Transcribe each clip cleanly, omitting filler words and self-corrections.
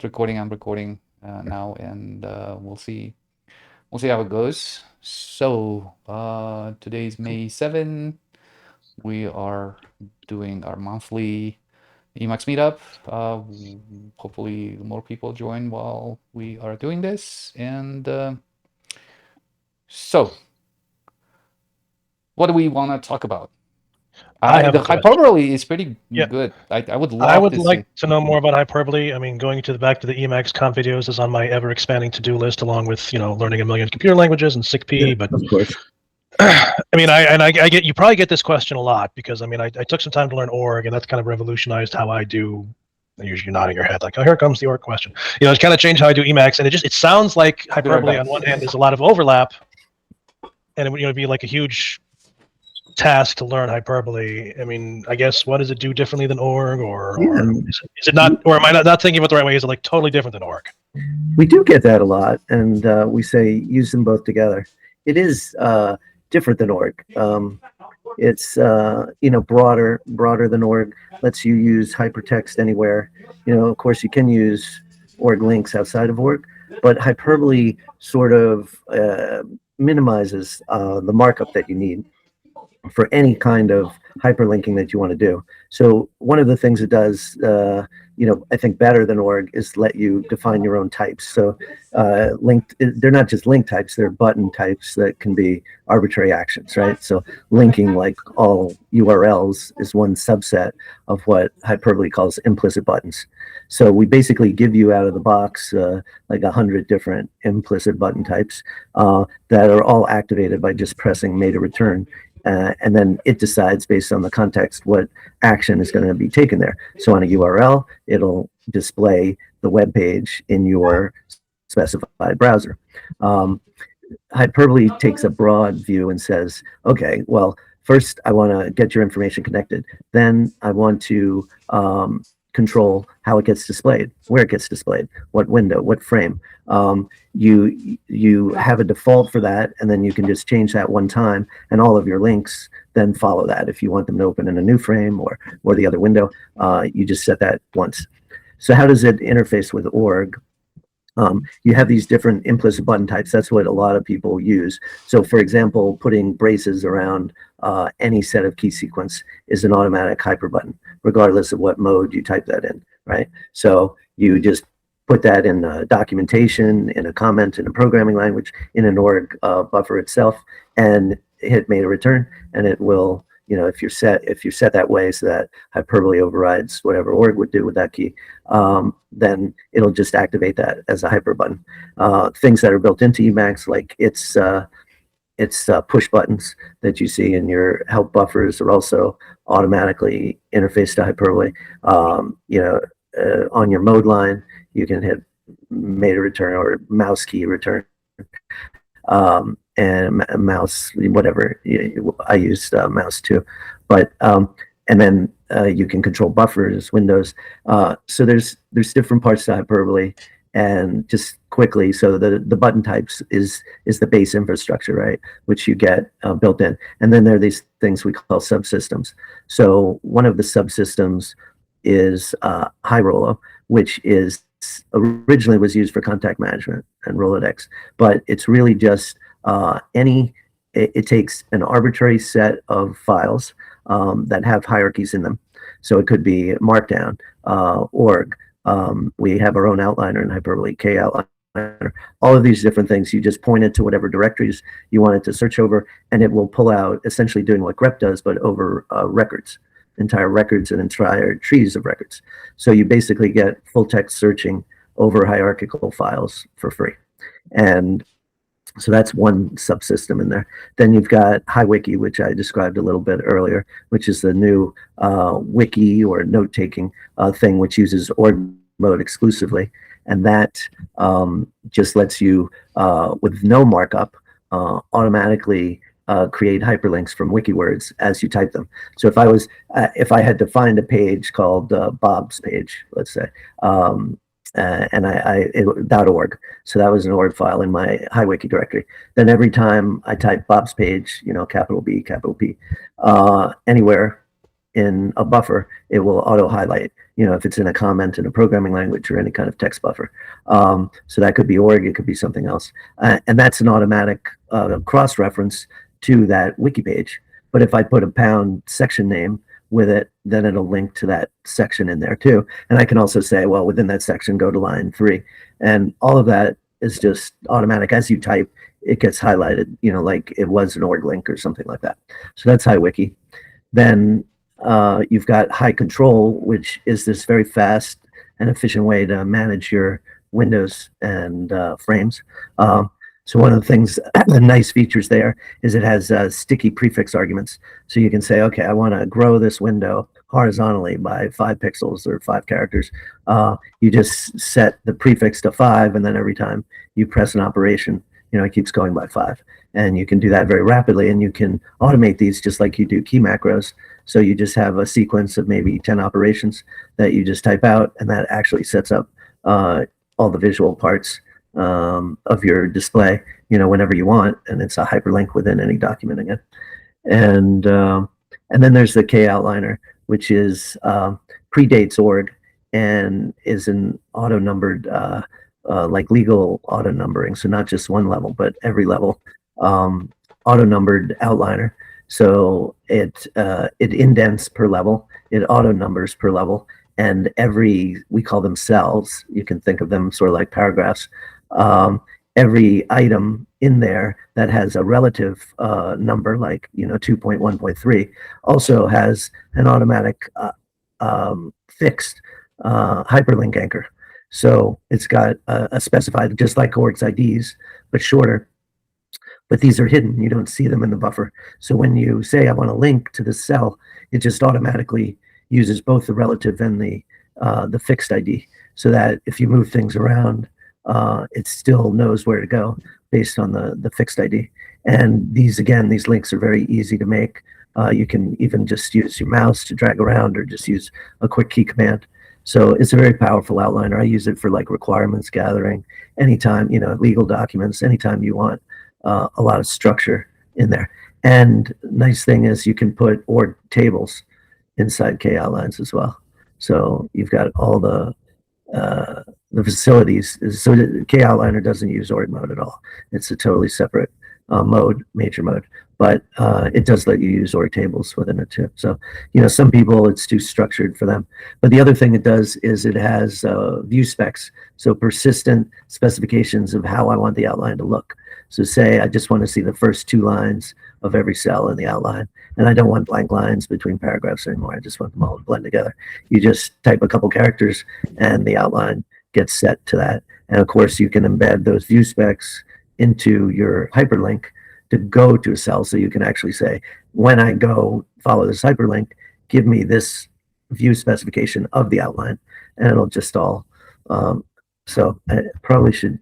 start recording. I'm recording now, and we'll see how it goes. So today's May 7. We are doing our monthly Emacs meetup. Hopefully more people join while we are doing this. And so what do we want to talk about? I have The a question. hyperbole is pretty Yeah, good. I would I love would to like see. to know more about hyperbole. I mean, going to back to the Emacs conf videos is on my ever-expanding to-do list, along with learning a million computer languages and Yeah, SICP. But of course. I mean, I get you probably get this question a lot because I mean, I took some time to learn org, and that's kind of revolutionized how I do. Usually, you're nodding your head like, "Oh, here comes the org question." It's kind of changed how I do Emacs, and it sounds like I'll be right hyperbole back. on one hand there's a lot of overlap, and it would be like a huge task to learn hyperbole. I mean, I guess what does it do differently than org, or is it not, or am I not thinking about the right way? Is it like totally different than org? We do get that a lot, and we say use them both together. It is different than org. It's broader than org. Lets you use hypertext anywhere. Of course, you can use org links outside of org, but hyperbole sort of minimizes the markup that you need for any kind of hyperlinking that you want to do. So one of the things it does, I think better than org is let you define your own types. So they're not just link types, they're button types that can be arbitrary actions, right? So linking like all URLs is one subset of what hyperbole calls implicit buttons. So we basically give you out of the box like 100 different implicit button types that are all activated by just pressing made a return. And then it decides based on the context what action is going to be taken there. So on a URL, it'll display the web page in your specified browser. Hyperbole takes a broad view and says, okay, well, first I want to get your information connected. Then I want to control how it gets displayed, where it gets displayed, what window, what frame. You have a default for that, and then you can just change that one time, and all of your links then follow that. If you want them to open in a new frame or the other window, you just set that once. So how does it interface with org? You have these different implicit button types. That's what a lot of people use. So for example, putting braces around any set of key sequence is an automatic hyper button, regardless of what mode you type that in, right? So you just put that in documentation, in a comment, in a programming language, in an org buffer itself, and hit made a return, and it will, if you're set that way so that hyperbole overrides whatever org would do with that key, then it'll just activate that as a hyper button. Things that are built into Emacs, like its push buttons that you see in your help buffers, are also automatically interfaced to hyperbole. On your mode line, you can hit made a return or mouse key return. And mouse, whatever. I use mouse too, but and then you can control buffers, windows. So there's different parts to hyperbole, and just quickly, so the button types is the base infrastructure, right, which you get built in, and then there are these things we call subsystems. So one of the subsystems is High Rollo, which is originally was used for contact management and Rolodex, but it's really just it takes an arbitrary set of files that have hierarchies in them. So it could be Markdown, org. We have our own outliner in Hyperbole, K outliner. All of these different things, you just point it to whatever directories you want it to search over, and it will pull out, essentially doing what grep does, but over records, entire records and entire trees of records. So you basically get full text searching over hierarchical files for free. And so that's one subsystem in there. Then you've got HiWiki, which I described a little bit earlier, which is the new wiki or note-taking thing, which uses org mode exclusively. And that just lets you, with no markup, automatically create hyperlinks from wiki words as you type them. So if I had to find a page called Bob's page, let's say, and .org. So that was an org file in my HiWiki directory. Then every time I type Bob's page, capital B, capital P, anywhere in a buffer, it will auto highlight, if it's in a comment in a programming language or any kind of text buffer. So that could be org, it could be something else. And that's an automatic cross-reference to that wiki page. But if I put a pound section name with it, then it'll link to that section in there too. And I can also say, well, within that section, go to line 3. And all of that is just automatic. As you type, it gets highlighted, like it was an org link or something like that. So that's HiWiki. Then you've got High Control, which is this very fast and efficient way to manage your windows and frames. So one of the things, the nice features there is it has sticky prefix arguments. So you can say, okay, I want to grow this window horizontally by 5 pixels or 5 characters. You just set the prefix to 5, and then every time you press an operation, it keeps going by 5. And you can do that very rapidly, and you can automate these just like you do key macros. So you just have a sequence of maybe 10 operations that you just type out, and that actually sets up all the visual parts of your display, whenever you want, and it's a hyperlink within any document again. And then there's the Koutliner, which is predates org and is an auto-numbered, like legal auto-numbering, so not just one level, but every level, auto-numbered outliner. So it indents per level, it auto-numbers per level, and we call them cells. You can think of them sort of like paragraphs. Every item in there that has a relative number, like 2.1.3, also has an automatic fixed hyperlink anchor. So it's got a specified, just like orgs IDs, but shorter. But these are hidden. You don't see them in the buffer. So when you say, I want to link to this cell, it just automatically uses both the relative and the fixed ID, so that if you move things around, it still knows where to go based on the fixed ID. And these links are very easy to make. You can even just use your mouse to drag around, or just use a quick key command. So it's a very powerful outliner. I use it for like requirements gathering, anytime, legal documents, anytime you want a lot of structure in there. And nice thing is you can put org tables inside Koutlines as well. So you've got all the facilities. So Koutliner doesn't use org mode at all. It's a totally separate mode, major mode, but it does let you use org tables within it too. So, some people, it's too structured for them. But the other thing it does is it has view specs, so persistent specifications of how I want the outline to look. So say I just want to see the first 2 lines of every cell in the outline, and I don't want blank lines between paragraphs anymore. I just want them all to blend together. You just type a couple characters, and the outline gets set to that. And of course, you can embed those view specs into your hyperlink to go to a cell. So you can actually say, when I go follow this hyperlink, give me this view specification of the outline, and it'll just all. So I probably should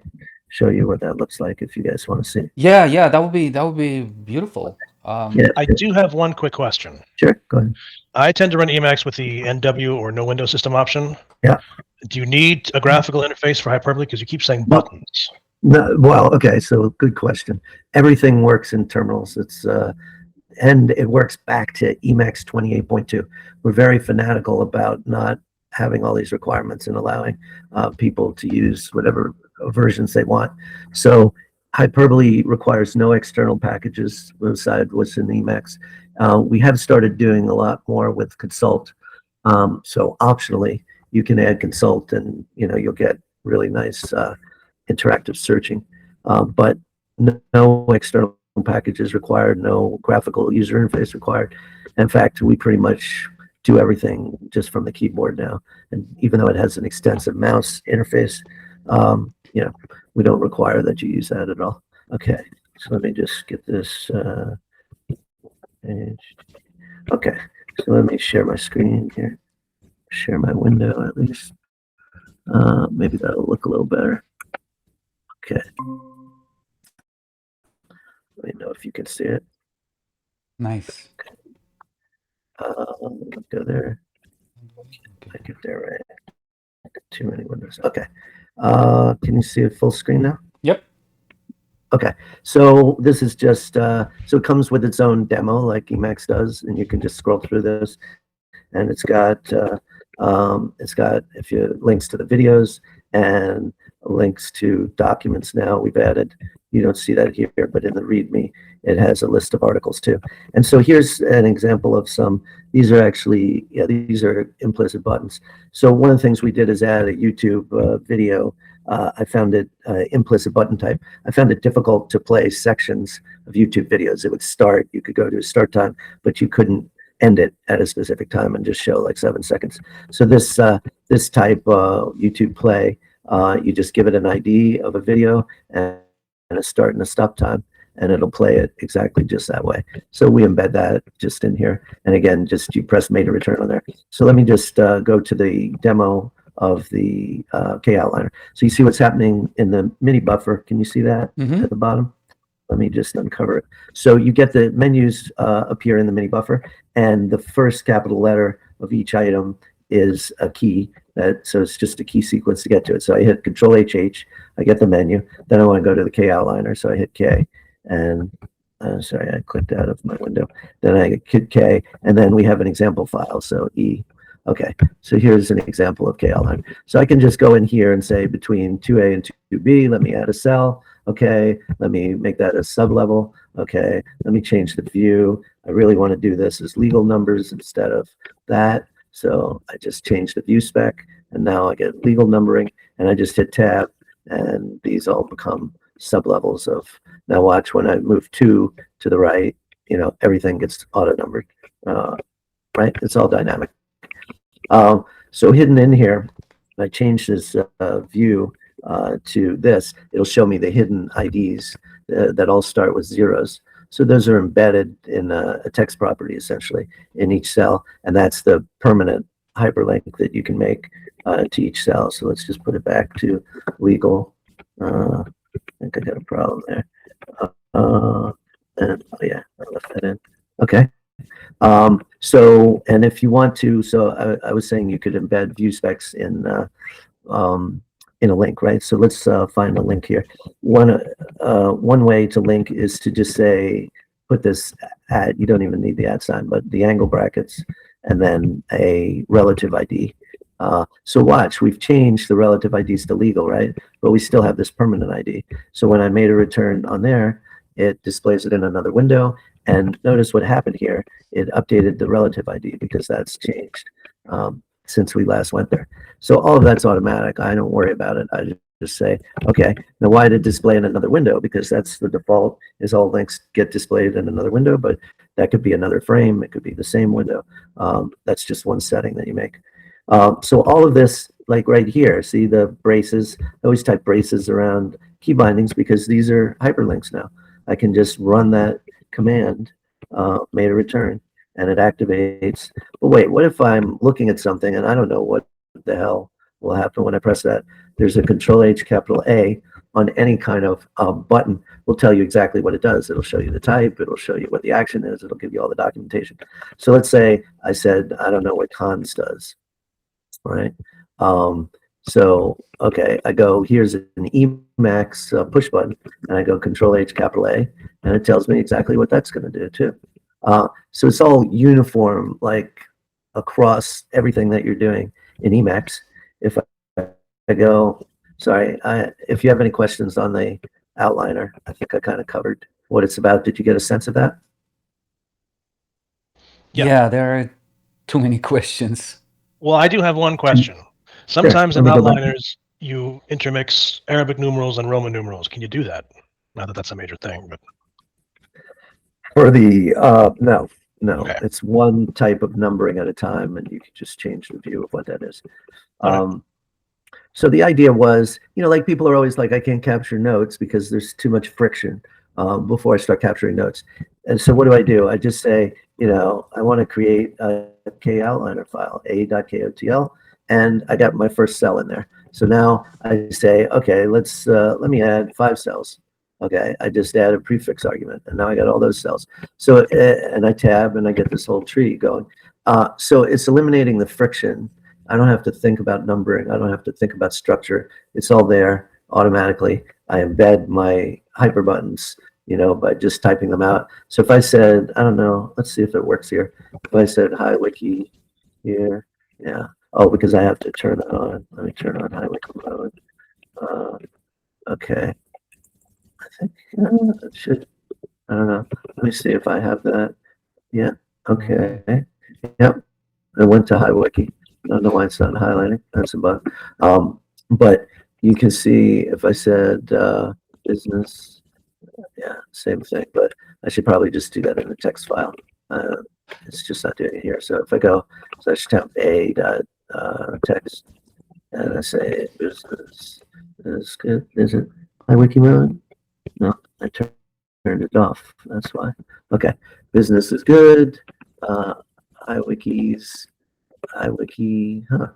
show you what that looks like if you guys want to see. Yeah, that would be beautiful. Yeah, I do have one quick question. sure, go ahead. I tend to run Emacs with the NW or no window system option. Yeah. Do you need a graphical interface for Hyperbole? Because you keep saying No. buttons. No, well, okay, so good question. Everything works in terminals. It's and it works back to Emacs 28.2. We're very fanatical about not having all these requirements and allowing people to use whatever versions they want. So Hyperbole requires no external packages beside what's in Emacs. We have started doing a lot more with Consult. So optionally, you can add Consult, and you'll get really nice interactive searching, but no external packages required, no graphical user interface required. In fact, we pretty much do everything just from the keyboard now. And even though it has an extensive mouse interface, we don't require that you use that at all. Okay, so let me just get this page. Okay, so let me share my screen here. Share my window at least. Maybe that'll look a little better. Okay. Let me know if you can see it. Nice. Go there. I get there right. Too many windows. Okay. Can you see it full screen now? Yep. Okay. So this is just so it comes with its own demo like Emacs does, and you can just scroll through this. and it's got if you links to the videos and links to documents. Now we've added, you don't see that here, but in the README it has a list of articles too. And so here's an example of some. These are actually, yeah, these are implicit buttons. So one of the things we did is add a YouTube video. I found it implicit button type. I found it difficult to play sections of YouTube videos. It would start, you could go to a start time, but you couldn't end it at a specific time and just show like 7 seconds. So this this type YouTube play, you just give it an ID of a video and a start and a stop time, and it'll play it exactly just that way. So we embed that just in here. And again, just you press made to return on there. So let me just go to the demo of the Koutliner. So you see what's happening in the mini buffer. Can you see that at the bottom? Let me just uncover it. So you get the menus appear in the mini buffer, and the first capital letter of each item is a key. So it's just a key sequence to get to it. So I hit Control HH, I get the menu. Then I want to go to the Koutliner, so I hit K, and sorry, I clicked out of my window. Then I hit K, and then we have an example file, so E. Okay, so here's an example of Koutliner. So I can just go in here and say between 2A and 2B, let me add a cell. Okay, let me make that a sub-level. Okay, let me change the view. I really want to do this as legal numbers instead of that. So I just changed the view spec, and now I get legal numbering, and I just hit tab, and these all become sub-levels of, now watch when I move 2 to the right, you know, everything gets auto-numbered, right? It's all dynamic. So hidden in here, I change this view to this, it'll show me the hidden IDs that all start with zeros. So those are embedded in a text property essentially in each cell, and that's the permanent hyperlink that you can make to each cell. So let's just put it back to legal. I think I got a problem there. And oh yeah, I left that in. Okay. So, and if you want to, so I was saying you could embed view specs in a link, right? So let's find a link here. One way to link is to just say, put this at, you don't even need the @ sign, but the angle brackets, and then a relative ID. So watch, we've changed the relative IDs to legal, right? But we still have this permanent ID. So when I made a return on there, it displays it in another window. And notice what happened here. It updated the relative ID because that's changed since we last went there. So all of that's automatic. I don't worry about it. I just say, okay, now why did it display in another window? Because that's the default, is all links get displayed in another window, but that could be another frame. It could be the same window. That's just one setting that you make. So all of this, like right here, see the braces, I always type braces around key bindings because these are hyperlinks now. I can just run that command, made a return, and it activates. But wait, what if I'm looking at something and I don't know what the hell will happen when I press that? There's a Control H capital A on any kind of button will tell you exactly what it does. It'll show you the type, it'll show you what the action is, it'll give you all the documentation. So let's say I said, I don't know what cons does, right? So, okay, I go, here's an Emacs push button, and I go Control H capital A, and it tells me exactly what that's going to do too. So it's all uniform, like across everything that you're doing in Emacs. If I go, sorry, if you have any questions on the outliner, I think I kind of covered what it's about. Did you get a sense of that? Yeah, there are too many questions. Well, I do have one question. Sometimes Sure, in outliners, you intermix Arabic numerals and Roman numerals. Can you do that? Not that that's a major thing, but for the no, Okay. it's one type of numbering at a time, and you can just change the view of what that is. So the idea was, you know, like people are always like, I can't capture notes because there's too much friction before I start capturing notes. And so what do? I just say, you know, I want to create a Koutliner file, a.kotl, and I got my first cell in there. So now I say, okay, let me add 5 cells. Okay, I just add a prefix argument, and now I got all those cells. So, and I tab, and I get this whole tree going. So it's eliminating the friction. I don't have to think about numbering. I don't have to think about structure. It's all there automatically. I embed my hyperbuttons, you know, by just typing them out. So if I said, I don't know, let's see if it works here. If I said, hi, wiki, here. Yeah. Oh, because I have to turn it on. Let me turn on HiWiki mode. Okay. I think it should. I don't know. Let me see if I have that. Yeah. Okay. Yep. I went to HiWiki. I don't know why it's not highlighting. That's a bug. But you can see if I said business, yeah, same thing. But I should probably just do that in the text file. It's just not doing it here. So if I go /temp a dot text and I say business is good, is it HiWiki mode? No, I turned it off. That's why. Okay, business is good. HiWiki's HiWiki, huh?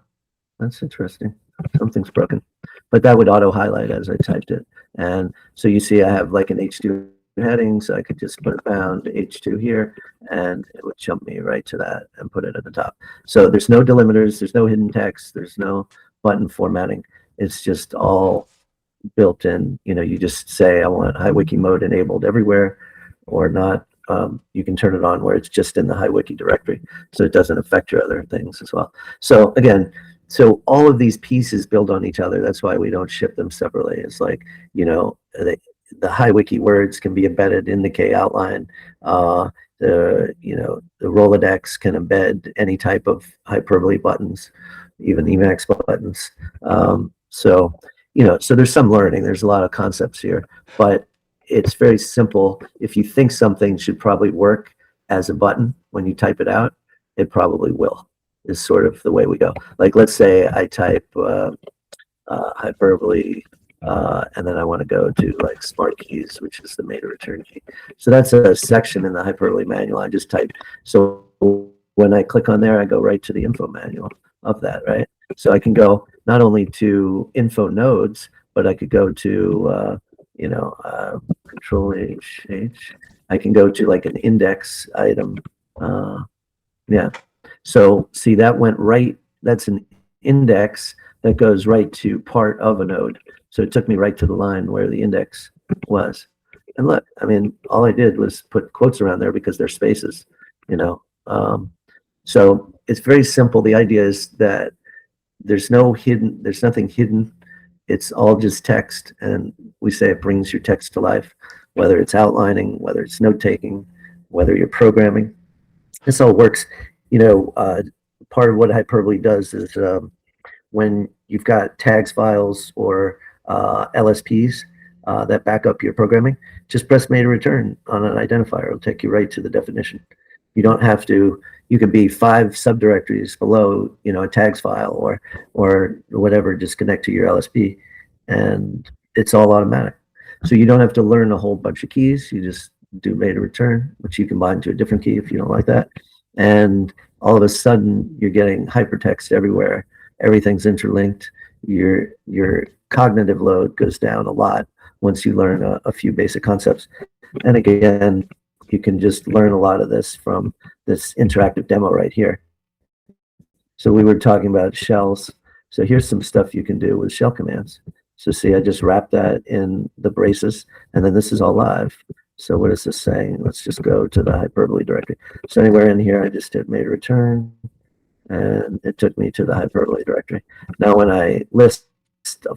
That's interesting. Something's broken, but that would auto highlight as I typed it. And so you see, I have like an H2 heading, so I could just put a pound H2 here, and it would jump me right to that and put it at the top. So there's no delimiters, there's no hidden text, there's no button formatting. It's just all built in. You know, you just say, I want HiWiki mode enabled everywhere or not. You can turn it on where it's just in the HiWiki directory, so it doesn't affect your other things as well. So again, so all of these pieces build on each other. That's why we don't ship them separately. It's like, you know, the HiWiki words can be embedded in the K outline. You know, the Rolodex can embed any type of hyperbole buttons, even Emacs buttons. So, you know, so there's some learning. There's a lot of concepts here, but it's very simple. If you think something should probably work as a button when you type it out, it probably will, is sort of the way we go. Like, let's say I type hyperbole, and then I want to go to like smart keys, which is the meta return key. So that's a section in the hyperbole manual. I just type. So when I click on there, I go right to the info manual of that, right? So I can go not only to info nodes, but I could go to, you know, control H. I can go to like an index item. Yeah. So see, that went right. That's an index that goes right to part of a node. So it took me right to the line where the index was. And look, I mean, all I did was put quotes around there because they're spaces, you know. So it's very simple. The idea is that there's nothing hidden. It's all just text, and we say it brings your text to life, whether it's outlining, whether it's note taking, whether you're programming. This all works. You know, part of what hyperbole does is when you've got tags files or LSPs that back up your programming, just press meta return on an identifier. It'll take you right to the definition. You don't have to. You can be 5 subdirectories below, you know, a tags file or whatever. Just connect to your LSP, and it's all automatic. So you don't have to learn a whole bunch of keys. You just do meta return, which you can bind to a different key if you don't like that, and all of a sudden you're getting hypertext everywhere. Everything's interlinked. Your cognitive load goes down a lot once you learn a few basic concepts. And again, you can just learn a lot of this from this interactive demo right here. So we were talking about shells. So here's some stuff you can do with shell commands. So see, I just wrapped that in the braces, and then this is all live. So what is this saying? Let's just go to the hyperbole directory. So anywhere in here, I just did meta return, and it took me to the hyperbole directory. Now when I list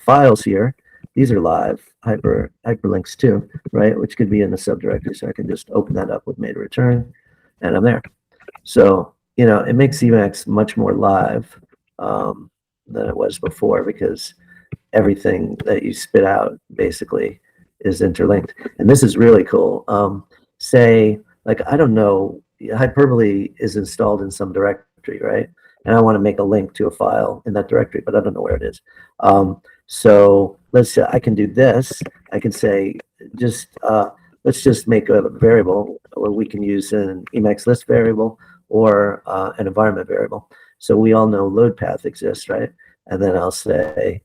files here, these are live hyperlinks too, right? Which could be in the subdirectory. So I can just open that up with meta return, and I'm there. So, you know, it makes Emacs much more live than it was before, because everything that you spit out basically is interlinked. And this is really cool. Say, like, I don't know, hyperbole is installed in some directory, right? And I want to make a link to a file in that directory, but I don't know where it is. So let's say I can do this. I can say, let's just make a variable, or we can use an Emacs list variable or an environment variable. So we all know load path exists, right? And then I'll say,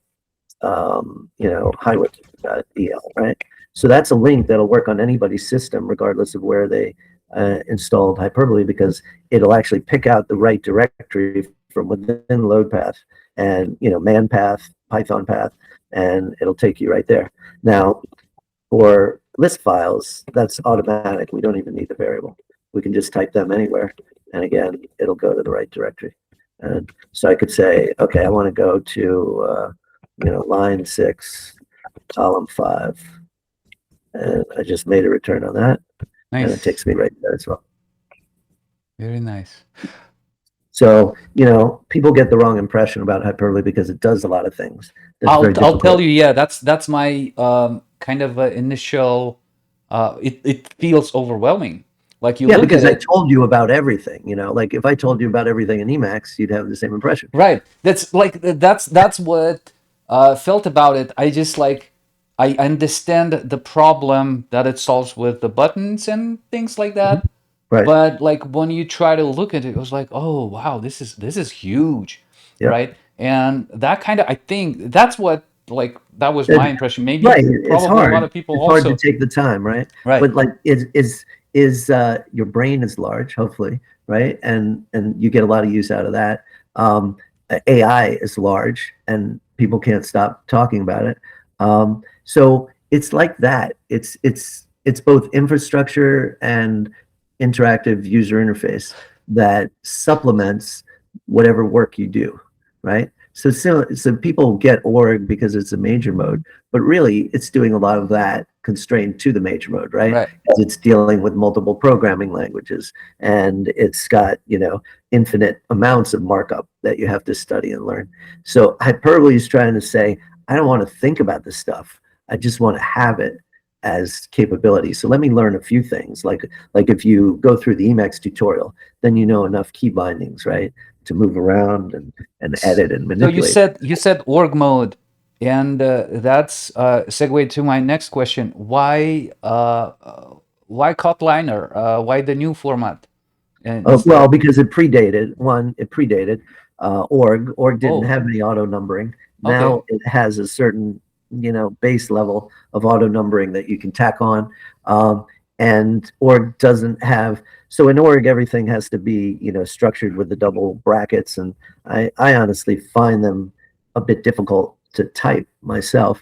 you know, highwiki.el, right? So that's a link that'll work on anybody's system, regardless of where they installed hyperbole, because it'll actually pick out the right directory from within load path and, you know, man path, Python path, and it'll take you right there. Now, for list files, that's automatic. We don't even need the variable. We can just type them anywhere, and again, it'll go to the right directory. And so I could say, okay, I want to go to, line 6, column 5. And I just made a return on that. And it Nice. takes me right there as well. Very nice. So, people get the wrong impression about hyperbole because it does a lot of things. That's very I'll difficult. tell you, yeah, that's my kind of initial. It feels overwhelming. Like you look because at I it, told you about everything. Like if I told you about everything in Emacs, you'd have the same impression. right? That's like that's what felt about it. I just like I understand the problem that it solves with the buttons and things like that. Right. But like when you try to look at it, it was like, oh wow, this is huge, Yeah. right? And that kind of, I think that's what, like, that was It- my impression. Maybe right. It's probably a lot hard. of people It's hard to also, take the time, right? right? But like, is your brain is large, hopefully, right? And you get a lot of use out of that. AI is large, and people can't stop talking about it. So it's like that. It's both infrastructure and interactive user interface that supplements whatever work you do, right? So people get org because it's a major mode, but really it's doing a lot of that constrained to the major mode, right? Right. Because it's dealing with multiple programming languages, and it's got, infinite amounts of markup that you have to study and learn. So hyperbole is trying to say, I don't want to think about this stuff. I just want to have it as capability. So let me learn a few things. Like if you go through the Emacs tutorial, then you know enough key bindings, right, to move around and edit and So manipulate. you said org mode, and that's segue to my next question. Why Kotliner? Why the new format instead Well, of? because it predated org. Org didn't Oh, have any auto numbering. okay. Now it has a certain, base level of auto numbering that you can tack on. And org doesn't have, so in org, everything has to be, structured with the double brackets. And I honestly find them a bit difficult to type myself.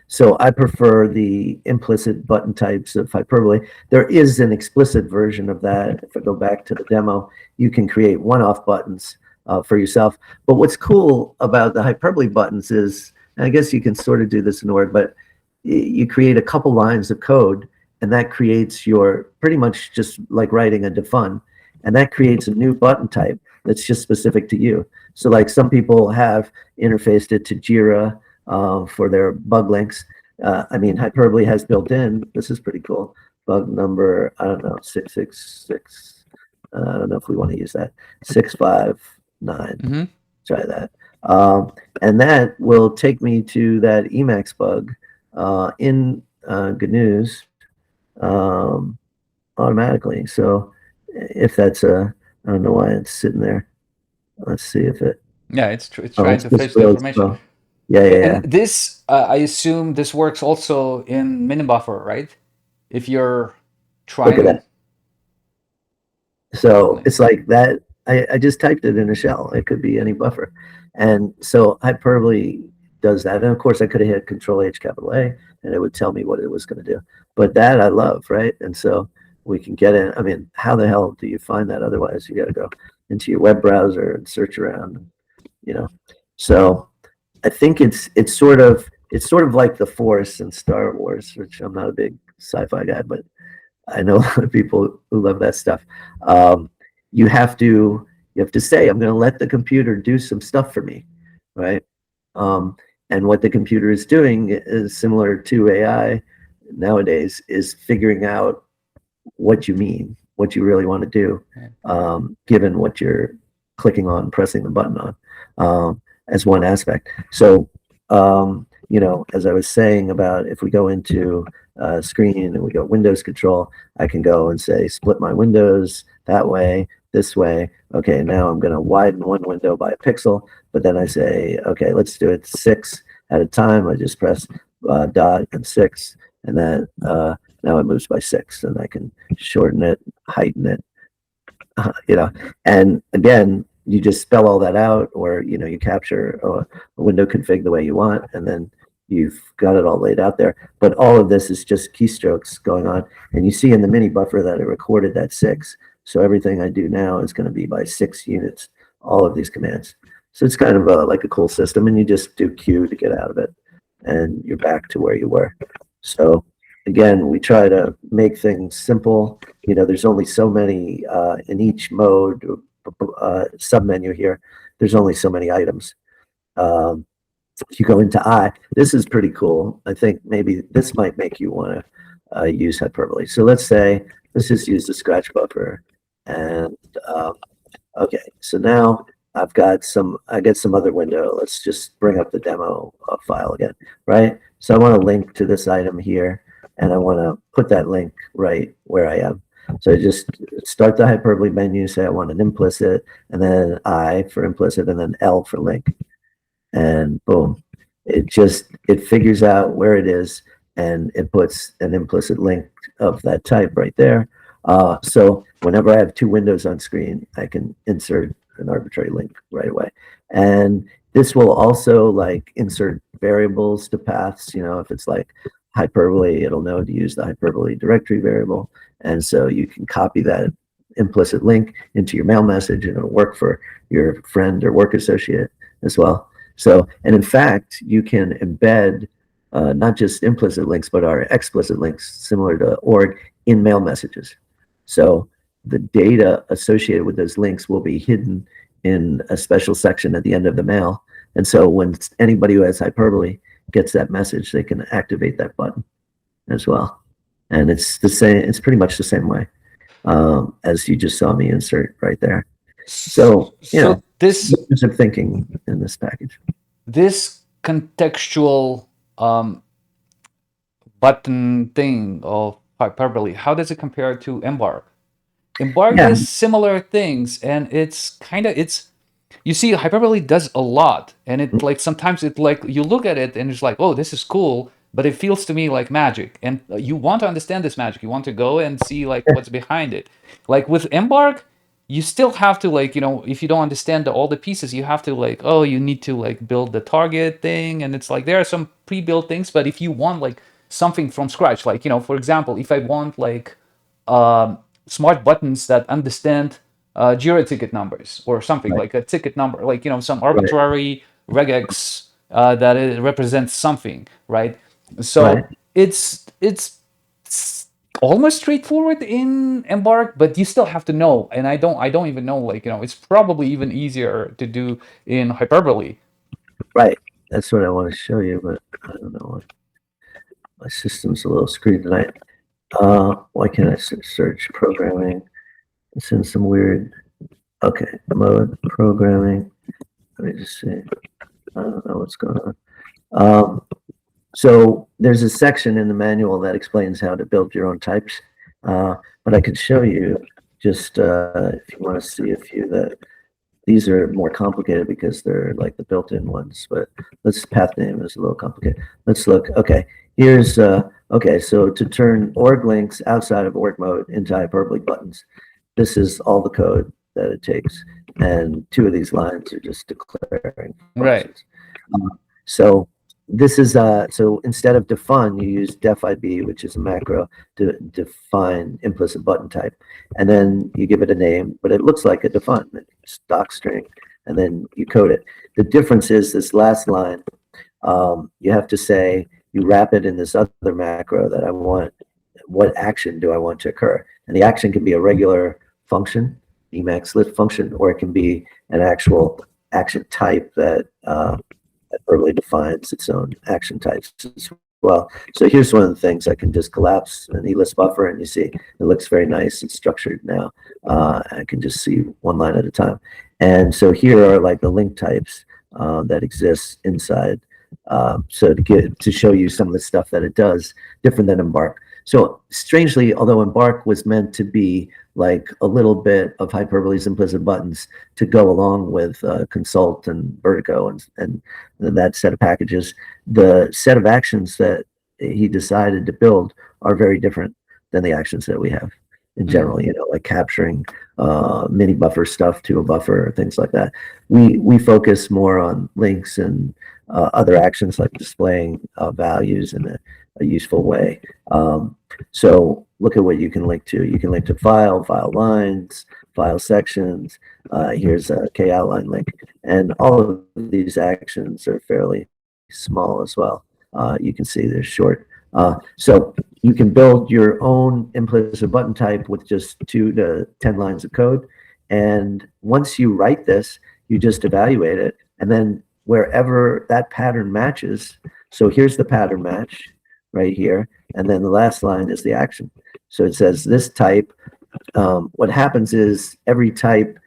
So I prefer the implicit button types of hyperbole. There is an explicit version of that. If I go back to the demo, you can create one-off buttons for yourself. But what's cool about the hyperbole buttons is, and I guess you can sort of do this in org, but you create a couple lines of code, and that creates your, pretty much just like writing a defun, and that creates a new button type that's just specific to you. So like some people have interfaced it to Jira for their bug links. Hyperbole has built in, this is pretty cool, bug number, I don't know, 666. I don't know if we want to use that. 659. Mm-hmm. Try that. And that will take me to that Emacs bug in GNU's automatically. So if that's I don't know why it's sitting there. Let's see if it. Yeah, it's Oh, trying it's to just fetch the real information. slow. Yeah. And this, I assume this works also in minibuffer, right? If you're trying Look at to. that. So it's like that. I just typed it in a shell. It could be any buffer. And so hyperbole does that. And of course, I could have hit Control H capital A, and it would tell me what it was going to do. But that I love, right? And so we can get in. I mean, how the hell do you find that otherwise? You got to go into your web browser and search around, So I think it's sort of like the Force in Star Wars, which I'm not a big sci-fi guy, but I know a lot of people who love that stuff. You have to say, I'm going to let the computer do some stuff for me, right? And what the computer is doing is similar to AI nowadays, is figuring out what you mean, what you really want to do, given what you're clicking on, pressing the button on, as one aspect. So, as I was saying about, if we go into screen and we go Windows control, I can go and say, split my windows that way, this way. Okay, now I'm going to widen one window by a pixel, but then I say, okay, let's do it 6 at a time. I just press dot and 6, and then now it moves by 6, and I can shorten it, heighten it, and again, you just spell all that out, or you capture a window config the way you want, and then you've got it all laid out there. But all of this is just keystrokes going on, and you see in the mini buffer that it recorded that 6. So everything I do now is going to be by 6 units all of these commands. So it's kind of like a cool system, and you just do Q to get out of it, and you're back to where you were. So again, we try to make things simple. You know, there's only so many in each mode submenu here. There's only so many items. If you go into I, this is pretty cool. I think maybe this might make you want to use hyperbole. So let's just use the scratch buffer, and okay. So now I get some other window. Let's just bring up the demo file again, right? So I want to link to this item here, and I want to put that link right where I am. So I just start the hyperbole menu, say I want an implicit, and then I for implicit, and then L for link. And boom, it figures out where it is, and it puts an implicit link of that type right there. So whenever I have two windows on screen, I can insert an arbitrary link right away. And this will also like insert variables to paths. You know, if it's like hyperbole, it'll know to use the hyperbole directory variable. And so you can copy that implicit link into your mail message, and it'll work for your friend or work associate as well. So, and in fact, you can embed not just implicit links, but our explicit links, similar to org, in mail messages. So the data associated with those links will be hidden in a special section at the end of the mail. And so when anybody who has hyperbole gets that message, they can activate that button as well. And it's the same, it's pretty much the same way as you just saw me insert right there. So, you know, this is thinking in this package. This contextual button thing of hyperbole, how does it compare to Embark? Embark does similar things, and you see, hyperbole does a lot, and it like sometimes it like you look at it and it's like, oh, this is cool, but it feels to me like magic, and you want to understand this magic. You want to go and see like what's behind it. Like with Embark, you still have to like, you know, if you don't understand all the pieces, you have to like, oh, you need to like build the target thing, and it's like there are some pre-built things, but if you want like something from scratch, like, you know, for example, if I want like smart buttons that understand Jira ticket numbers or something like a ticket number, like, you know, some arbitrary regex that it represents something, right? So it's almost straightforward in Embark, but you still have to know. And I don't even know, like, you know, it's probably even easier to do in hyperbole. Right. That's what I want to show you, but I don't know. My system's a little screwed tonight. Why can't I search programming? It's in some weird, okay, mode programming. Let me just see. I don't know what's going on. So there's a section in the manual that explains how to build your own types. But I could show you just if you want to see a few that these are more complicated because they're like the built-in ones, but this path name is a little complicated. Let's look. Okay, here's okay, so to turn org links outside of org mode into hyperbole buttons, this is all the code that it takes, and two of these lines are just declaring functions. So this is so instead of defun, you use defib, which is a macro to define implicit button type, and then you give it a name, but it looks like a defun, stock string, and then you code it. The difference is this last line, you have to say, you wrap it in this other macro that I want, what action do I want to occur? And the action can be a regular function, Emacs lift function, or it can be an actual action type that hyperbole defines its own action types as well. So here's one of the things. I can just collapse an elist buffer, and you see it looks very nice and structured now. I can just see one line at a time. And so here are like the link types that exist inside. So to show you some of the stuff that it does, different than Embark. So strangely, although Embark was meant to be like a little bit of hyperbole's implicit buttons to go along with consult and vertigo and that set of packages, the set of actions that he decided to build are very different than the actions that we have in general, you know, like capturing mini buffer stuff to a buffer or things like that. We focus more on links and other actions like displaying values in a useful way. So look at what you can link to. You can link to file lines, file sections. Here's a K outline link, and all of these actions are fairly small as well. You can see they're short. So you can build your own implicit button type with just 2 to 10 lines of code. And once you write this, you just evaluate it. And then wherever that pattern matches, so here's the pattern match right here. And then the last line is the action. So it says this type. What happens is every type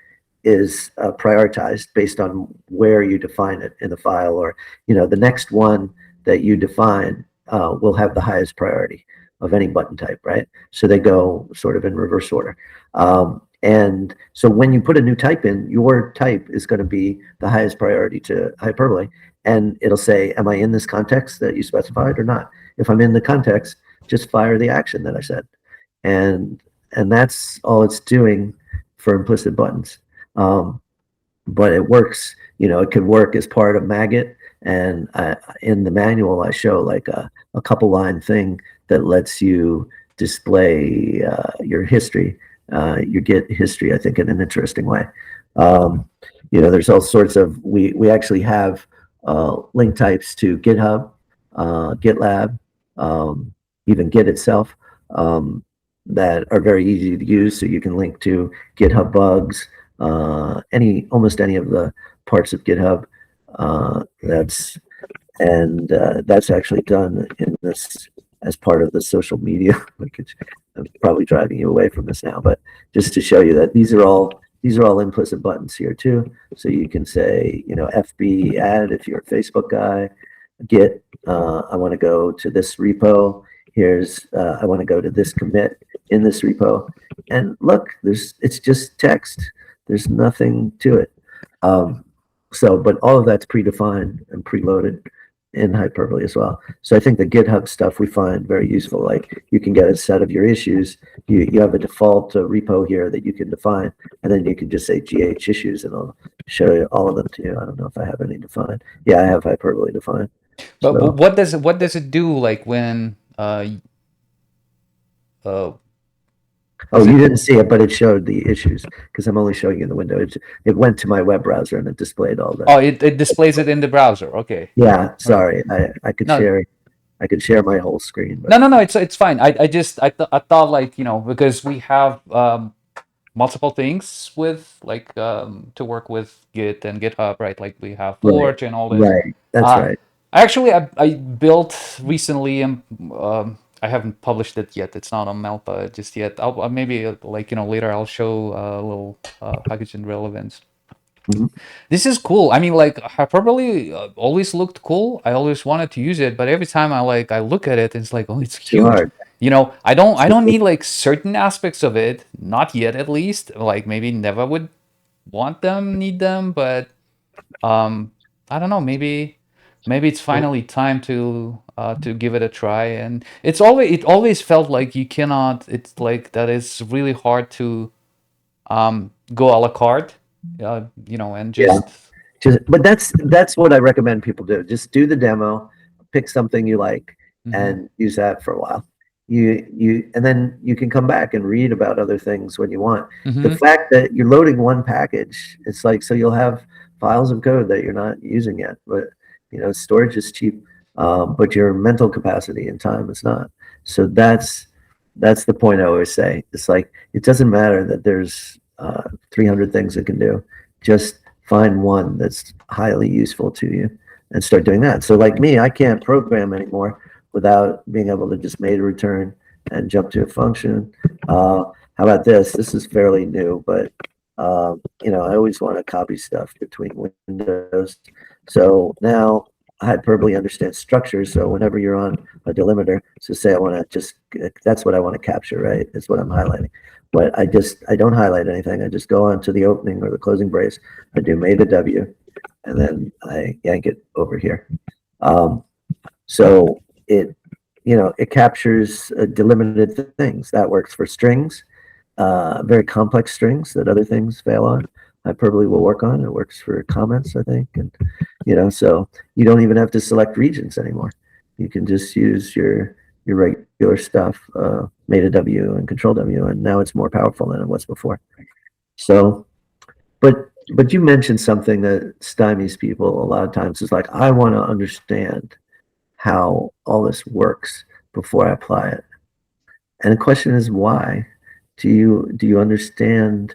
is prioritized based on where you define it in the file, or the next one that you define will have the highest priority of any button type, right? So they go sort of in reverse order. And so when you put a new type in, your type is going to be the highest priority to Hyperbole, and it'll say, am I in this context that you specified or not? If I'm in the context, just fire the action that I said. And that's all it's doing for implicit buttons. But it works, it could work as part of Maggot. And in the manual, I show like a couple line thing that lets you display your history, your Git history, I think, in an interesting way. There's all sorts of, we actually have link types to GitHub, GitLab, even Git itself, that are very easy to use. So you can link to GitHub bugs, almost any of the parts of GitHub. That's actually done in this as part of the social media. I'm probably driving you away from this now, but just to show you that these are all implicit buttons here too. So you can say, FB add if you're a Facebook guy, Git, I want to go to this repo. Here's I want to go to this commit in this repo, and look, it's just text. There's nothing to it. But all of that's predefined and preloaded in Hyperbole as well. So I think the GitHub stuff we find very useful. Like you can get a set of your issues. You have a default repo here that you can define, and then you can just say GH issues, and I'll show you all of them to you. I don't know if I have any defined. Yeah, I have Hyperbole defined. But what does it do, like when oh, you didn't see it, but it showed the issues because I'm only showing you the window. It went to my web browser and it displayed all that. Oh, it displays it in the browser. Okay. Yeah, sorry. I could share. I could share my whole screen. But... No. It's fine. I thought like because we have multiple things with like to work with Git and GitHub, right? Like we have Forge and all this. Right. That's right. Actually, I built recently, and I haven't published it yet. It's not on Melpa just yet. I'll maybe like later I'll show a little package in relevance. Mm-hmm. This is cool. I mean, like Hyperbole always looked cool. I always wanted to use it, but every time I look at it, it's like, oh, it's huge. Hard. I don't need like certain aspects of it, not yet at least. Like maybe never would need them, but I don't know. Maybe it's finally time to give it a try. And it always felt like you cannot. It's like that is really hard to go a la carte. And but that's what I recommend people do. Just do the demo, pick something you like, and use that for a while. And then you can come back and read about other things when you want. The fact that you're loading one package, it's like, so you'll have files of code that you're not using yet, but storage is cheap, but your mental capacity and time is not. So that's the point I always say. It's like, it doesn't matter that there's 300 things it can do. Just find one that's highly useful to you and start doing that. So like me, I can't program anymore without being able to just make a return and jump to a function. How about this? This is fairly new, but I always want to copy stuff between windows. So now Hyperbole understands structures. So whenever you're on a delimiter, so say I want to that's what I want to capture, right? Is what I'm highlighting. But I don't highlight anything. I just go on to the opening or the closing brace. I do meta W, and then I yank it over here. So it captures delimited things. That works for strings, very complex strings that other things fail on. Hyperbole will work on. It works for comments, I think, and so you don't even have to select regions anymore. You can just use your regular stuff, meta W and control W, and now it's more powerful than it was before. So, but you mentioned something that stymies people a lot of times is like, I want to understand how all this works before I apply it. And the question is why? Do you understand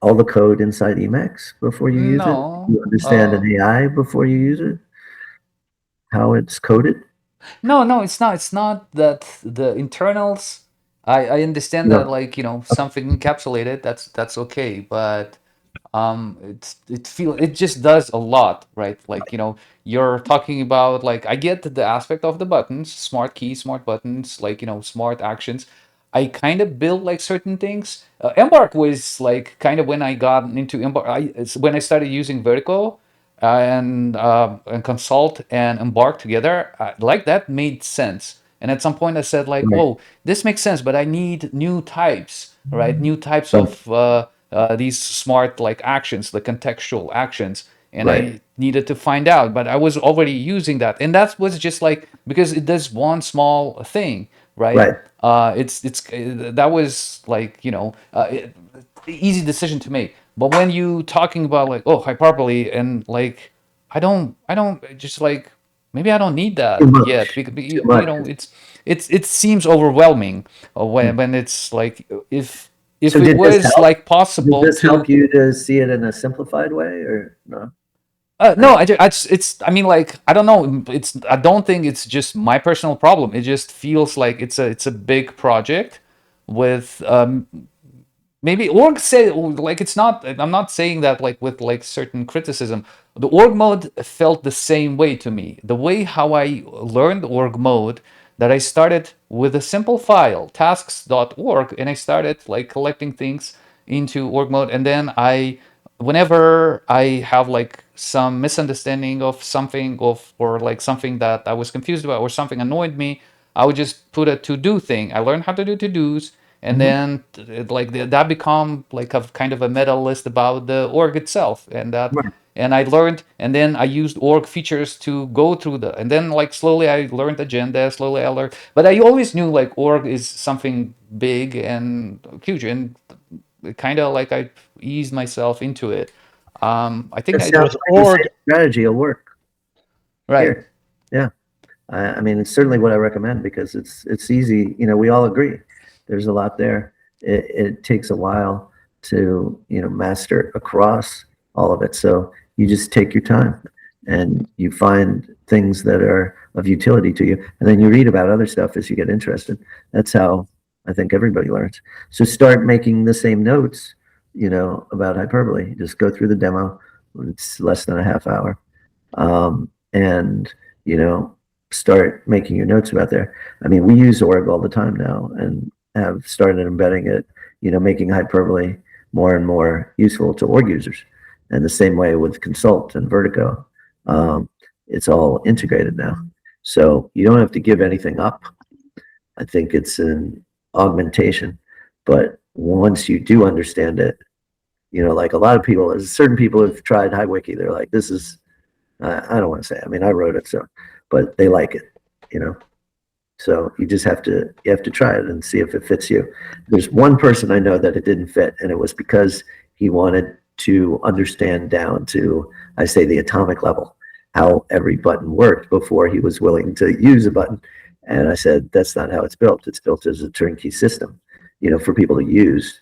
all the code inside Emacs before you use it? Do No, you understand an AI before you use it? How it's coded? no, it's not. It's not that the internals. I understand that, No. like, something encapsulated. That's okay, but it just does a lot, right? Like, you're talking about, like, I get the aspect of the buttons, smart keys, smart buttons, like, smart actions. I kind of build like certain things. Embark was like kind of when I got into Embark. It's when I started using Vertigo and Consult and Embark together. Like, that made sense. And at some point I said, like, Right. oh, this makes sense, but I need new types, right? New types Right. of these smart, like, actions, the contextual actions. And Right. I needed to find out, but I was already using that. And that was just like, because it does one small thing, right? Right. That was like, easy decision to make. But when you talking about, like, oh, hyperbole, and like, I don't just like, maybe I don't need Too that yet, much. because Too much. it seems overwhelming when it's like, if So it did this was help? like Did possible this help to. you to see it in a simplified way or no? No, I mean, like, I don't know. I don't think it's just my personal problem. It just feels like it's a big project with maybe org say, like, it's not. I'm not saying that, like, with like certain criticism. The org mode felt the same way to me. The way how I learned org mode, that I started with a simple file, tasks.org, and I started like collecting things into org mode, and then whenever I have like some misunderstanding of something, or like something that I was confused about, or something annoyed me, I would just put a to do thing. I learned how to do to dos, and Mhm. then that become like a kind of a meta list about the org itself, Right. and I learned, and then I used org features to go through and then, like, slowly I learned agenda, slowly I learned, but I always knew, like, org is something big and huge, and kind of like I eased myself into it. I think That I. sounds With like the org, same strategy will work Right. here. Yeah. I mean, it's certainly what I recommend because it's easy. We all agree. There's a lot there. It takes a while to master across all of it. So you just take your time and you find things that are of utility to you, and then you read about other stuff as you get interested. That's how I think everybody learns. So start making the same notes, about hyperbole. Just go through the demo. It's less than a half hour, and you know start making your notes about there. I mean, we use org all the time now and have started embedding it, making hyperbole more and more useful to org users. And the same way with consult and vertigo. It's all integrated now, so you don't have to give anything up. I think it's an augmentation, but once you do understand it, like a lot of people, certain people have tried HiWiki, they're like, this is, I don't want to say, I mean, I wrote it, so, but they like it, you know. So you have to try it and see if it fits you. There's one person I know that it didn't fit, and it was because he wanted to understand down to, I say, the atomic level, how every button worked before he was willing to use a button. And I said, that's not how it's built. It's built as a turnkey system, for people to use.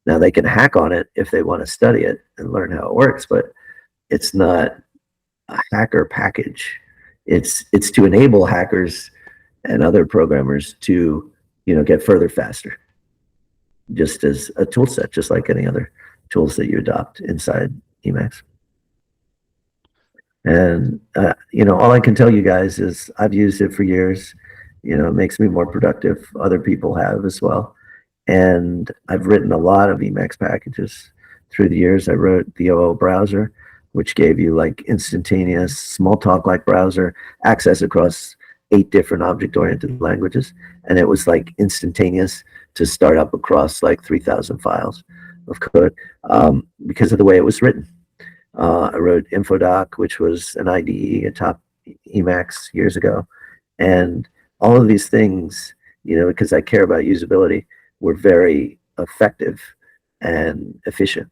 Now they can hack on it if they want to study it and learn how it works, but it's not a hacker package. It's to enable hackers and other programmers to get further faster, just as a tool set, just like any other tools that you adopt inside Emacs. And all I can tell you guys is I've used it for years. It makes me more productive. Other people have as well. And I've written a lot of Emacs packages through the years. I wrote the OO browser, which gave you like instantaneous small talk like browser access across 8 different object-oriented languages. And it was like instantaneous to start up across like 3,000 files of code, because of the way it was written. I wrote Infodoc, which was an IDE atop Emacs years ago. And all of these things, because I care about usability, were very effective and efficient.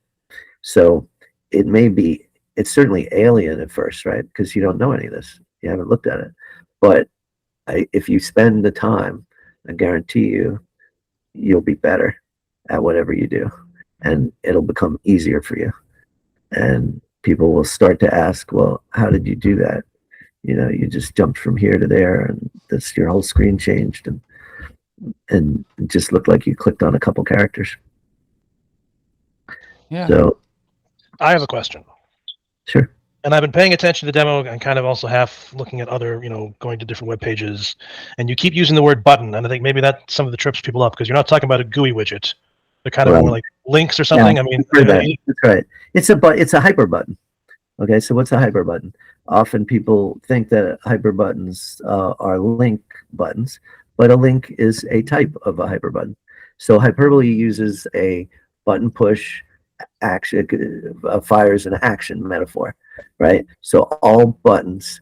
So it's certainly alien at first, right? Because you don't know any of this. You haven't looked at it. But if you spend the time, I guarantee you'll be better at whatever you do, and it'll become easier for you. And people will start to ask, well, how did you do that? You just jumped from here to there, and your whole screen changed, and it just looked like you clicked on a couple characters. Yeah. So I have a question. sure. And I've been paying attention to the demo and kind of also half looking at other, going to different web pages. And you keep using the word button, and I think maybe that some of the trips people up because you're not talking about a GUI widget. They're kind of Right. more like links or something. Yeah, I mean, that's right. It's a hyper button. Okay, so what's a hyper button? Often people think that hyper buttons are link buttons, but a link is a type of a hyper button. So Hyperbole uses a button push action, fires an action metaphor, right? So all buttons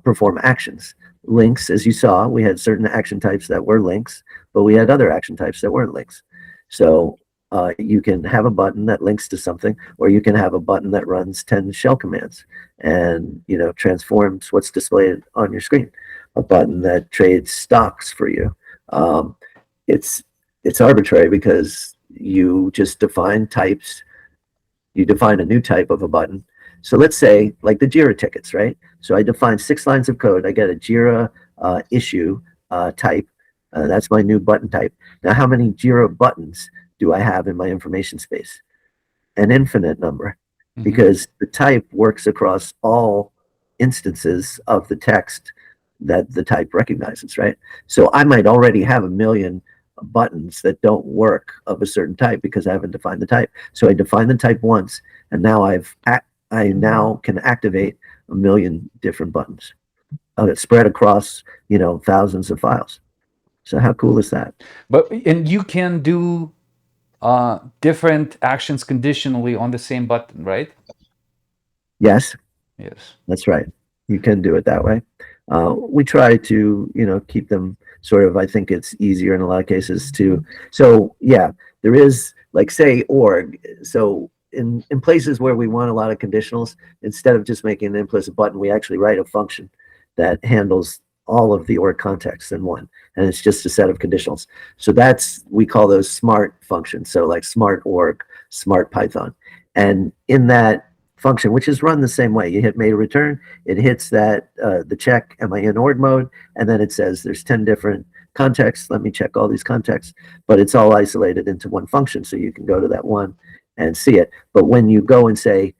perform actions. Links, as you saw, we had certain action types that were links, but we had other action types that weren't links. So you can have a button that links to something, or you can have a button that runs 10 shell commands and transforms what's displayed on your screen. A button that trades stocks for you. It's arbitrary because you just define types. You define a new type of a button. So let's say like the Jira tickets, right? So I define 6 lines of code. I get a Jira issue type. That's my new button type. Now, how many Jira buttons do I have in my information space? An infinite number, because the type works across all instances of the text that the type recognizes, right? So I might already have a million buttons that don't work of a certain type because I haven't defined the type. So I define the type once, and now I now can activate a million different buttons that spread across thousands of files. So how cool is that? And you can do different actions conditionally on the same button, right? Yes. Yes. That's right. You can do it that way. We try to, keep them sort of, I think it's easier in a lot of cases so yeah, there is like say org. So in places where we want a lot of conditionals, instead of just making an implicit button, we actually write a function that handles all of the org context in one, and it's just a set of conditionals. So we call those smart functions. So like smart org, smart Python. And in that function, which is run the same way, you hit meta return, it hits that the check, am I in org mode? And then it says there's 10 different contexts. Let me check all these contexts, but it's all isolated into one function. So you can go to that one and see it. But when you go and say,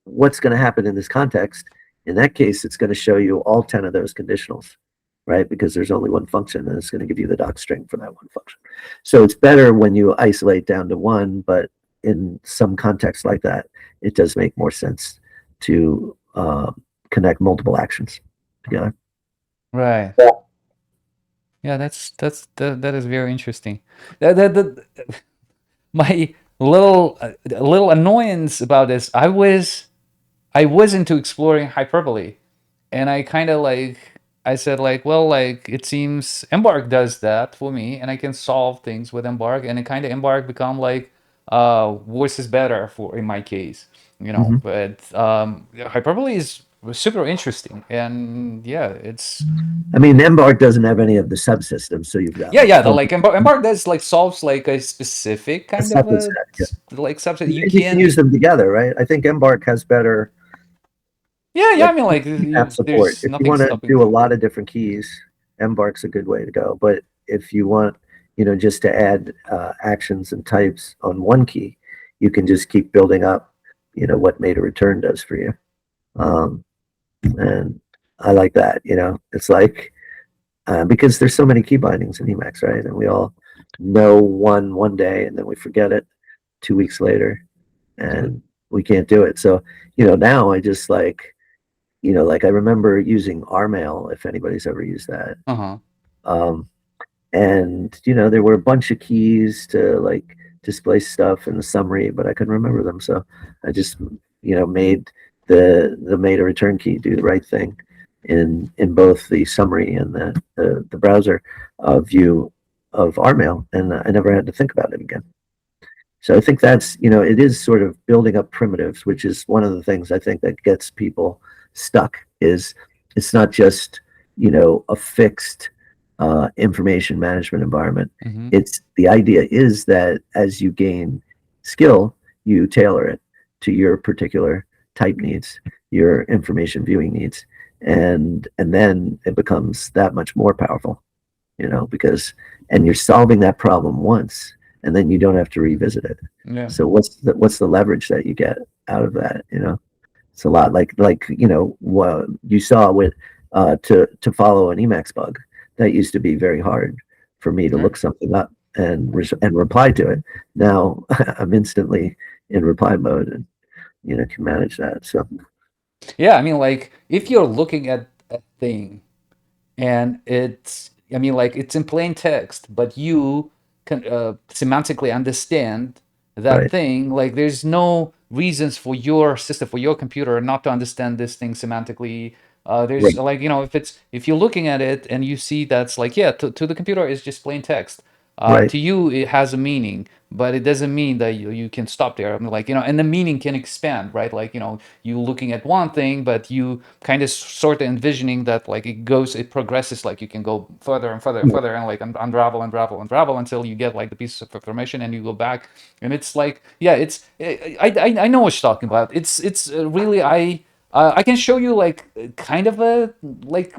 what's going to happen in this context? In that case, it's going to show you all 10 of those conditionals, right? Because there's only one function, and it's going to give you the doc string for that one function. So it's better when you isolate down to one, but in some contexts like that, it does make more sense to connect multiple actions together. Right. Yeah, that is very interesting. My little annoyance about this, I was into exploring hyperbole, and I kind of I said well, it seems Embark does that for me, and I can solve things with Embark, and it kind of Embark become voice is better in my case, But hyperbole is super interesting, and yeah, it's. I mean, Embark doesn't have any of the subsystems, so you've got Embark does solves a specific kind of a subset. You can use them together, right? I think Embark has better. Yeah. I mean, app support. If you want to do a lot of different keys, Embark's a good way to go. But if you want, just to add actions and types on one key, you can just keep building up, what meta return does for you. And I like that. It's because there's so many key bindings in Emacs, right? And we all know one day, and then we forget it 2 weeks later, and we can't do it. So now I just I remember using RMail, if anybody's ever used that. And there were a bunch of keys to display stuff in the summary, but I couldn't remember them. So I just made the meta return key do the right thing in both the summary and the browser view of RMail, and I never had to think about it again. So I think that's, you know, it is sort of building up primitives, which is one of the things I think that gets people stuck. Is it's not just, you know, a fixed information management environment. Mm-hmm. It's the idea is that as you gain skill, you tailor it to your particular type needs, your information viewing needs, and then it becomes that much more powerful, you know, because and you're solving that problem once, and then you don't have to revisit it. Yeah. So what's the leverage that you get out of that? You know, it's a lot. Like you know what you saw with to follow an Emacs bug that used to be very hard for me to Right. look something up and reply to it. Now I'm instantly in reply mode and, you know, can manage that. So Yeah, I mean, like if you're looking at a thing and it's, I mean, like it's in plain text, but you can semantically understand that right, thing, like there's no reasons for your system, for your computer not to understand this thing semantically. There's right, like, you know, if you're looking at it and you see that's like, yeah, to the computer it's just plain text. right, To you it has a meaning, but it doesn't mean that you can stop there. I mean, like, you know, and the meaning can expand, right? Like, you know, you looking at one thing, but you kind of sort of envisioning that like it progresses, like you can go further and further and right. further and like unravel until you get like the pieces of information and you go back. And it's like, yeah, it's, I know what you're talking about. It's really, I can show you like kind of a, like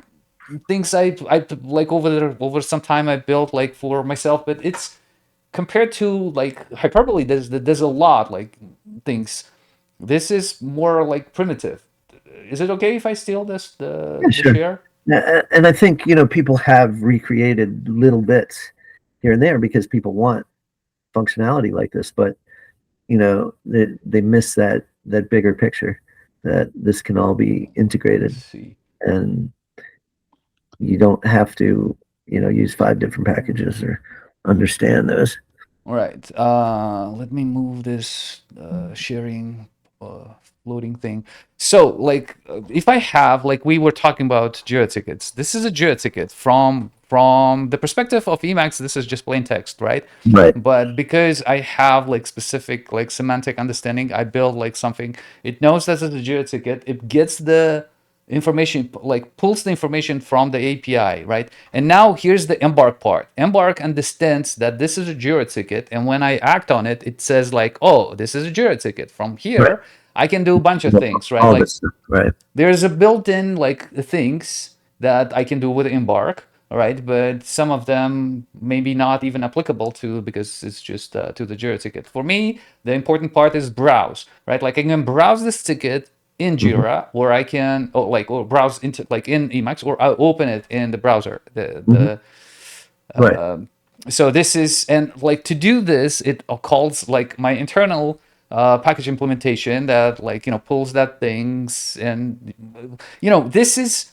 things I like over some time I built like for myself, but it's compared to like hyperbole, there's a lot like things. This is more like primitive. Is it okay if I steal Yeah, the sure. share? And I think, you know, people have recreated little bits here and there because people want functionality like this, but you know, they miss that bigger picture that this can all be Let's integrated see. and you don't have to, you know, use 5 different packages or understand those. All right. Let me move this sharing floating thing. So, like, if I have, like, we were talking about Jira tickets. This is a Jira ticket from the perspective of Emacs. This is just plain text, right? Right, But because I have like specific like semantic understanding, I build like something. It knows that it's a Jira ticket. It gets the information, like pulls the information from the API, right? And now here's the Embark part. Embark understands that this is a Jira ticket, and when I act on it, it says like, oh, this is a Jira ticket. From right. here, I can do a bunch of things, right? All Like this stuff, right. there's a built-in like things that I can do with Embark, all right? But some of them maybe not even applicable to because it's just to the Jira ticket. For me, the important part is browse, right? Like I can browse this ticket in Hmm. Jira, or I can or browse into like in Emacs, or I'll open it in the browser. Hmm. Right. So this is, and like to do this, it calls like my internal package implementation that like, you know, pulls that things. And you know, this is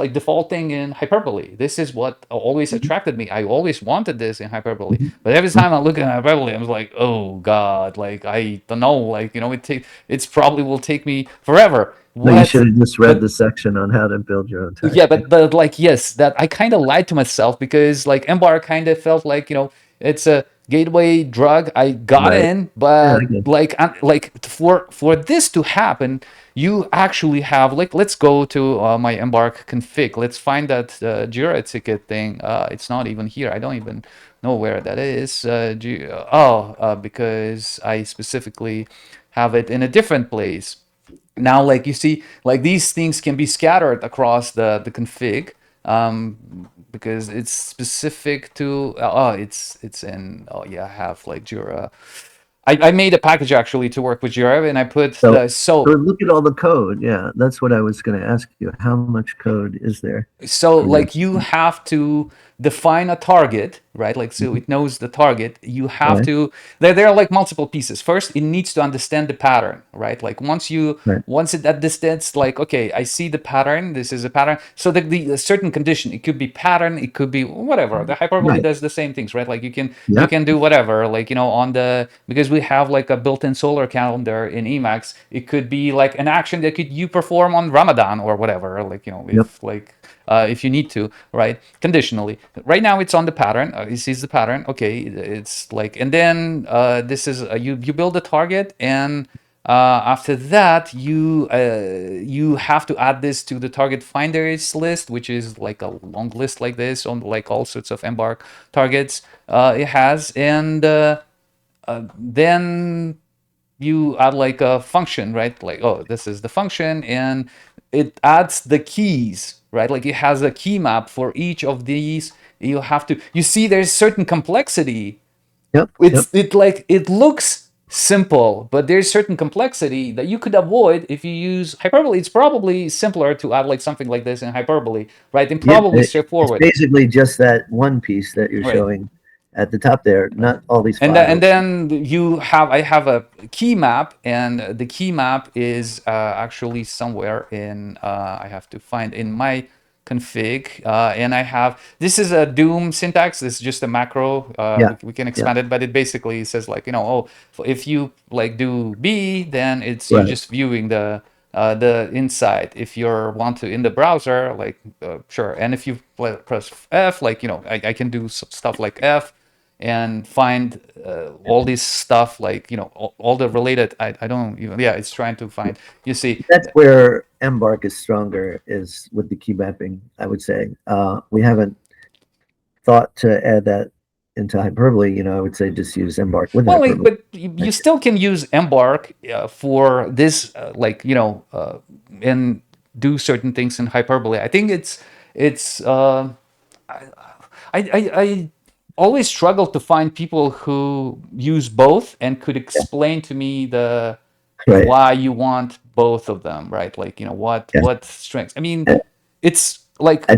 like defaulting in hyperbole. This is what always attracted me. I always wanted this in hyperbole, Hmm. but every time I look at hyperbole, I'm like, oh god, like I don't know, like, you know, it's probably will take me forever. No, you What? should have just read But the section on how to build your own yeah, text. but like, yes, that I kind of lied to myself because like Embark kind of felt like, you know, it's a gateway drug. I got Right. in, Yeah, I but get like for this to happen, you actually have like, let's go to my Embark config. Let's find that Jira ticket thing. It's not even here. I don't even know where that is. Because I specifically have it in a different place. Now, like you see, like these things can be scattered across the config, because it's specific to it's in, oh yeah, I have like Jira. I made a package actually to work with Jira, and I put so. the So look at all the code. Yeah, that's what I was going to ask you. How much code is there so for this? like you have to define a target, right? Like, so it knows the target. You have Right. to, there are like multiple pieces. First, it needs to understand the pattern, right? Like Right. once it understands, like, okay, I see the pattern, this is a pattern. So the a certain condition, it could be pattern, it could be whatever. The hyperbole Right. does the same things, right? Like you Yeah. can do whatever, like, you know, on the, because we have like a built-in solar calendar in Emacs, it could be like an action that could you perform on Ramadan or whatever, like, you know, Yep. if like if you need to, right? Conditionally. Right now it's on the pattern. It sees the pattern. Okay, it's like, and then this is you build a target, and after that you have to add this to the target finders list, which is like a long list like this on like all sorts of Embark targets it has, and then you add like a function, right? Like, oh, this is the function, and it adds the keys, right? Like it has a key map for each of these. You have to, you see, there's certain complexity. Yep. Yep. It looks simple, but there's certain complexity that you could avoid if you use hyperbole. It's probably simpler to add like something like this in hyperbole, right? And Yeah. probably It's straightforward, basically just that one piece that you're right? showing at the top there, not all these And files. then I have a key map, and the key map is actually somewhere in I have to find in my config, and I have, this is a Doom syntax. This is just a macro. Yeah. We can Yeah. expand it, but it basically says like, oh, if you like do B, then it's you Right. just viewing the inside. If you want to in the browser, like sure, and if you press F, like I can do stuff like F and find all this stuff, like all the related, I don't even, yeah, it's trying to find, you see. That's where Embark is stronger, is with the key mapping, I would say. We haven't thought to add that into hyperbole. I would say just use Embark with Well, like, hyperbole. but you still can use Embark for this, and do certain things in hyperbole. I think it's I always struggle to find people who use both and could Yeah. explain to me the Right. why you want both of them, right? Like, Yeah. what strengths. I mean, And it's like, I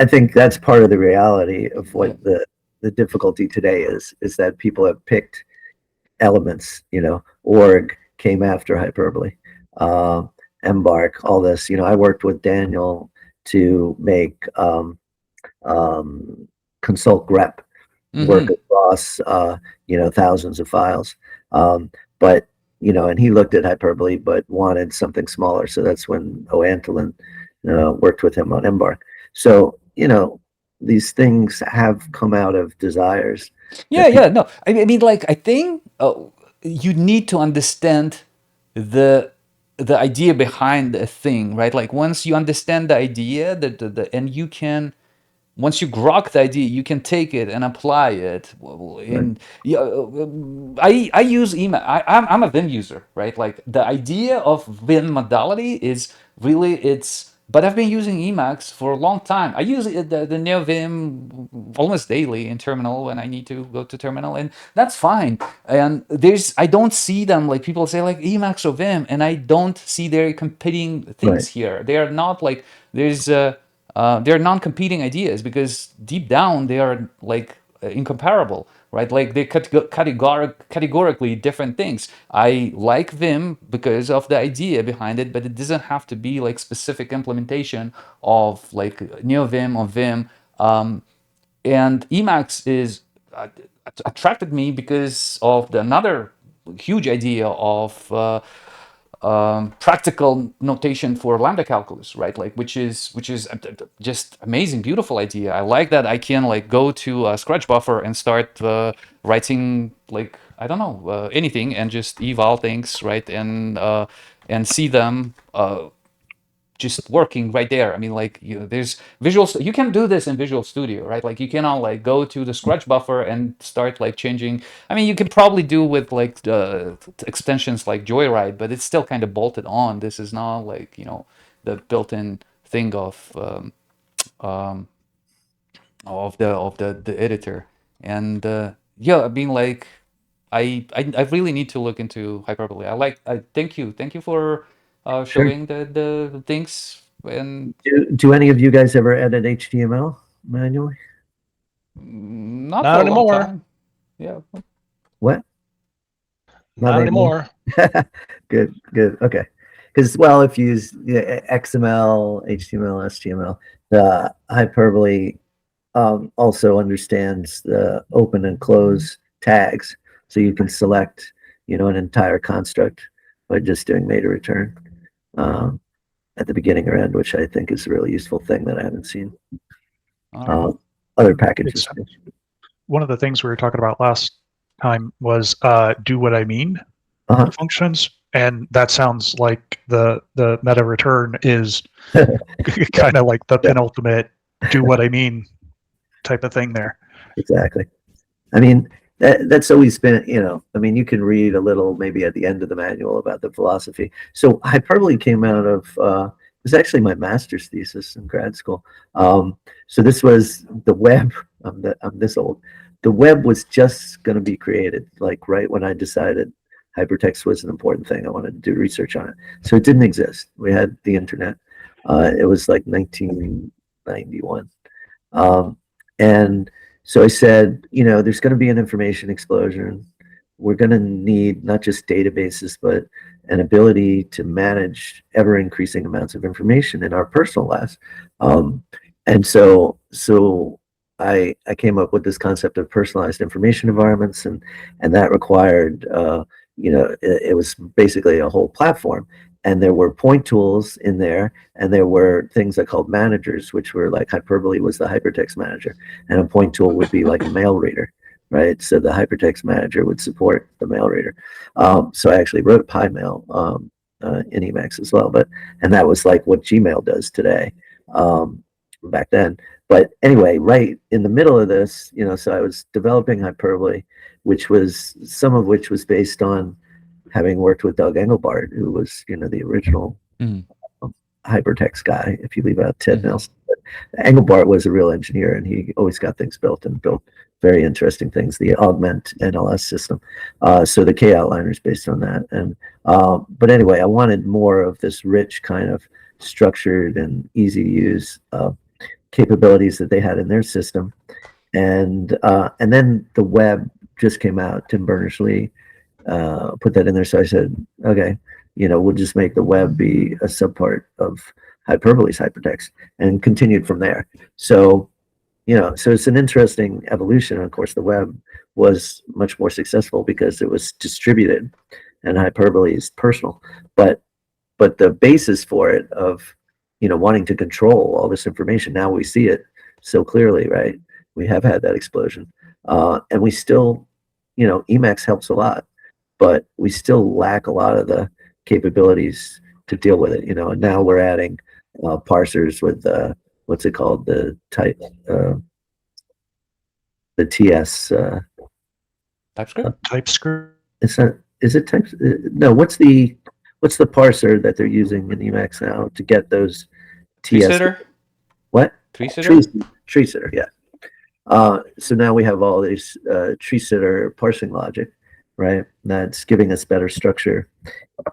think that's part of the reality of yeah. what the difficulty today is that people have picked elements. Org came after hyperbole, uh, Embark, all this. I worked with Daniel to make consult grep work Mm-hmm. across thousands of files. But and he looked at hyperbole but wanted something smaller. So that's when Oantolin worked with him on Embark. So these things have come out of desires Yeah, that yeah, people. no. I mean, like, I think you need to understand the the idea behind a thing, right? Like once you understand the idea, and you can, once you grok the idea, you can take it and apply it. Right, In yeah, I use email. I'm a Vim user, right? Like the idea of Vim modality is really it's. But I've been using Emacs for a long time. I use the Neo Vim almost daily in terminal when I need to go to terminal, and that's fine. And I don't see them, like people say like Emacs or Vim, and I don't see their competing things right, here. They are not like there's they're non-competing ideas, because deep down they are like incomparable, right? Like they categorically different things. I like Vim because of the idea behind it, but it doesn't have to be like specific implementation of like Neo Vim or Vim. And Emacs is attracted me because of another huge idea of practical notation for lambda calculus, right? Like which is just amazing, beautiful idea. I like that I can like go to a scratch buffer and start writing like I don't know anything, and just eval things, right? And see them just working right there. I mean, like there's you can do this in Visual Studio, right? Like you cannot like go to the scratch buffer and start like changing. I mean, you can probably do with like extensions like Joyride, but it's still kind of bolted on. This is not like the built-in thing um, of the editor. And yeah, I mean, like I really need to look into hyperbole. I thank you for sure. showing the things. And Do any of you guys ever edit HTML manually? not for Not a long anymore. time. Yeah. What? Not anymore. Good, good. Okay. Because, well, if you use XML, HTML, HTML, the hyperbole also understands the open and close tags. So you can select, an entire construct by just doing meta return. at the beginning or end, which I think is a really useful thing that I haven't seen. All right. Other packages. One of the things we were talking about last time was do what I mean functions, and that sounds like the meta return is kind of like the penultimate do what I mean type of thing there. Exactly. I mean, that's always been, I mean, you can read a little maybe at the end of the manual about the philosophy. So hyperbole came out of, it was actually my master's thesis in grad school. So this was the web. I'm this old. The web was just going to be created, like right when I decided hypertext was an important thing. I wanted to do research on it. So it didn't exist. We had the internet. It was like 1991. And so I said, there's going to be an information explosion. We're going to need not just databases, but an ability to manage ever increasing amounts of information in our personal lives. And so I came up with this concept of personalized information environments, and that required, it was basically a whole platform. And there were point tools in there, and there were things I called managers, which were like Hyperbole was the hypertext manager, and a point tool would be like a mail reader, right? So the hypertext manager would support the mail reader. So I actually wrote PyMail in Emacs as well, and that was like what Gmail does today back then. But anyway, right in the middle of this, so I was developing Hyperbole, some of which was based on having worked with Doug Engelbart, who was, the original hypertext guy, if you leave out Ted Nelson. But Engelbart was a real engineer, and he always got things built and built very interesting things, the Augment NLS system. So the Koutliner is based on that. And but anyway, I wanted more of this rich kind of structured and easy to use capabilities that they had in their system. And then the web just came out. Tim Berners-Lee put that in there. So I said, okay, we'll just make the web be a subpart of Hyperbole's hypertext, and continued from there. So, so it's an interesting evolution. Of course, the web was much more successful because it was distributed, and Hyperbole is personal. But the basis for it of, wanting to control all this information, now we see it so clearly, right? We have had that explosion, and we still, Emacs helps a lot, but we still lack a lot of the capabilities to deal with it, and now we're adding parsers with what's it called, the type, the TS TypeScript. Is it types? No, what's the parser that they're using in Emacs now to get those TS? Tree-sitter? What? Tree-sitter? Tree-sitter, yeah. So now we have all these tree-sitter parsing logic, right? That's giving us better structure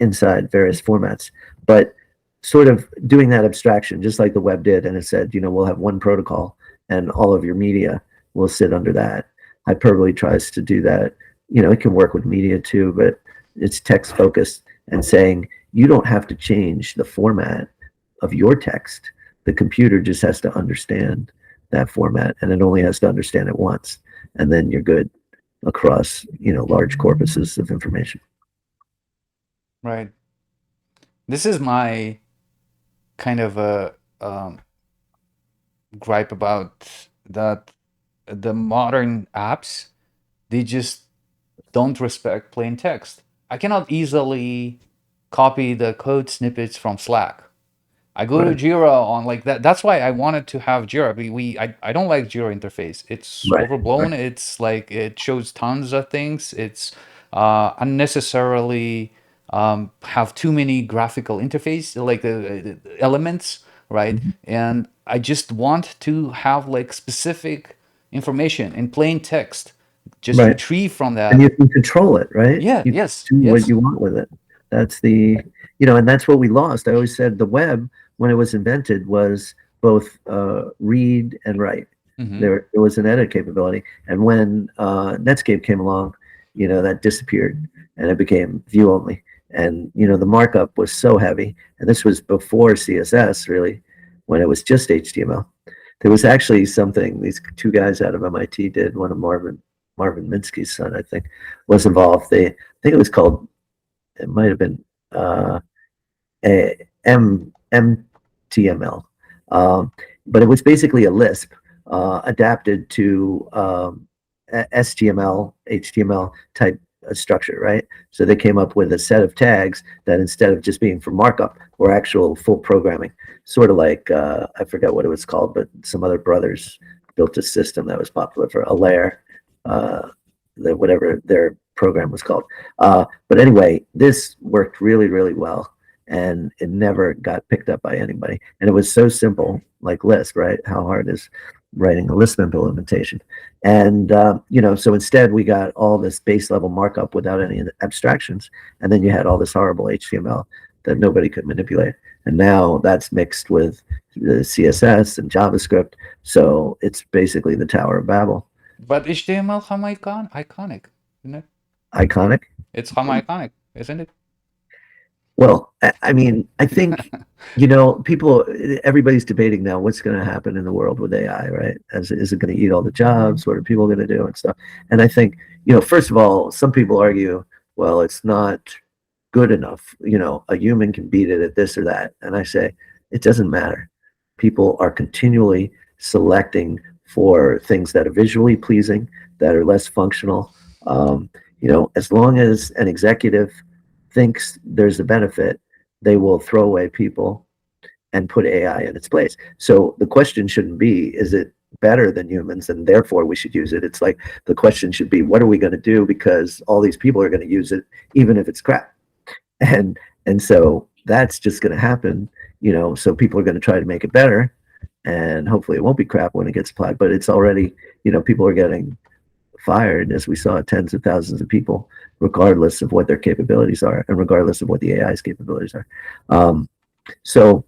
inside various formats. But sort of doing that abstraction, just like the web did, and it said, we'll have one protocol, and all of your media will sit under that. Hyperbole tries to do that. It can work with media too, but it's text focused, and saying you don't have to change the format of your text. The computer just has to understand that format, and it only has to understand it once, and then you're good across, large corpuses of information. Right. This is my kind of a gripe about that. The modern apps, they just don't respect plain text. I cannot easily copy the code snippets from Slack. I go to Jira on like that. That's why I wanted to have Jira. I don't like Jira interface. It's overblown. It's like it shows tons of things. It's unnecessarily have too many graphical interface like elements, right? And I just want to have like specific information in plain text. Just retrieve from that, and you can control it, right? Yeah. You yes. do yes. what you want with it. That's the, and that's what we lost. I always said the web, when it was invented, was both read and write. There was an edit capability, and when Netscape came along, that disappeared, and it became view only. And the markup was so heavy, and this was before CSS, really, when it was just HTML. There was actually something these two guys out of MIT did. One of Marvin Minsky's son, I think, was involved. I think it was called, it might have been MTML. But it was basically a Lisp adapted to STML, HTML type structure, right? So they came up with a set of tags that instead of just being for markup were actual full programming, sort of like, I forget what it was called, but some other brothers built a system that was popular for a layer, whatever their program was called. But anyway, this worked really, really well, and it never got picked up by anybody. And it was so simple, like Lisp, right? How hard is writing a Lisp implementation? And so instead we got all this base level markup without any abstractions, and then you had all this horrible HTML that nobody could manipulate. And now that's mixed with the CSS and JavaScript, so it's basically the Tower of Babel. But HTML iconic, isn't it? Iconic? It's iconic, isn't it? Well, I mean, I think, everybody's debating now what's going to happen in the world with AI, right? Is it going to eat all the jobs? What are people going to do and stuff? And I think, first of all, some people argue, well, it's not good enough. A human can beat it at this or that. And I say, it doesn't matter. People are continually selecting for things that are visually pleasing, that are less functional. As long as an executive thinks there's a benefit, they will throw away people and put AI in its place. So the question shouldn't be, is it better than humans and therefore we should use it? It's like the question should be, what are we going to do because all these people are going to use it even if it's crap? And so that's just going to happen, so people are going to try to make it better, and hopefully it won't be crap when it gets applied. But it's already, people are getting fired, as we saw, tens of thousands of people, regardless of what their capabilities are and regardless of what the AI's capabilities are. So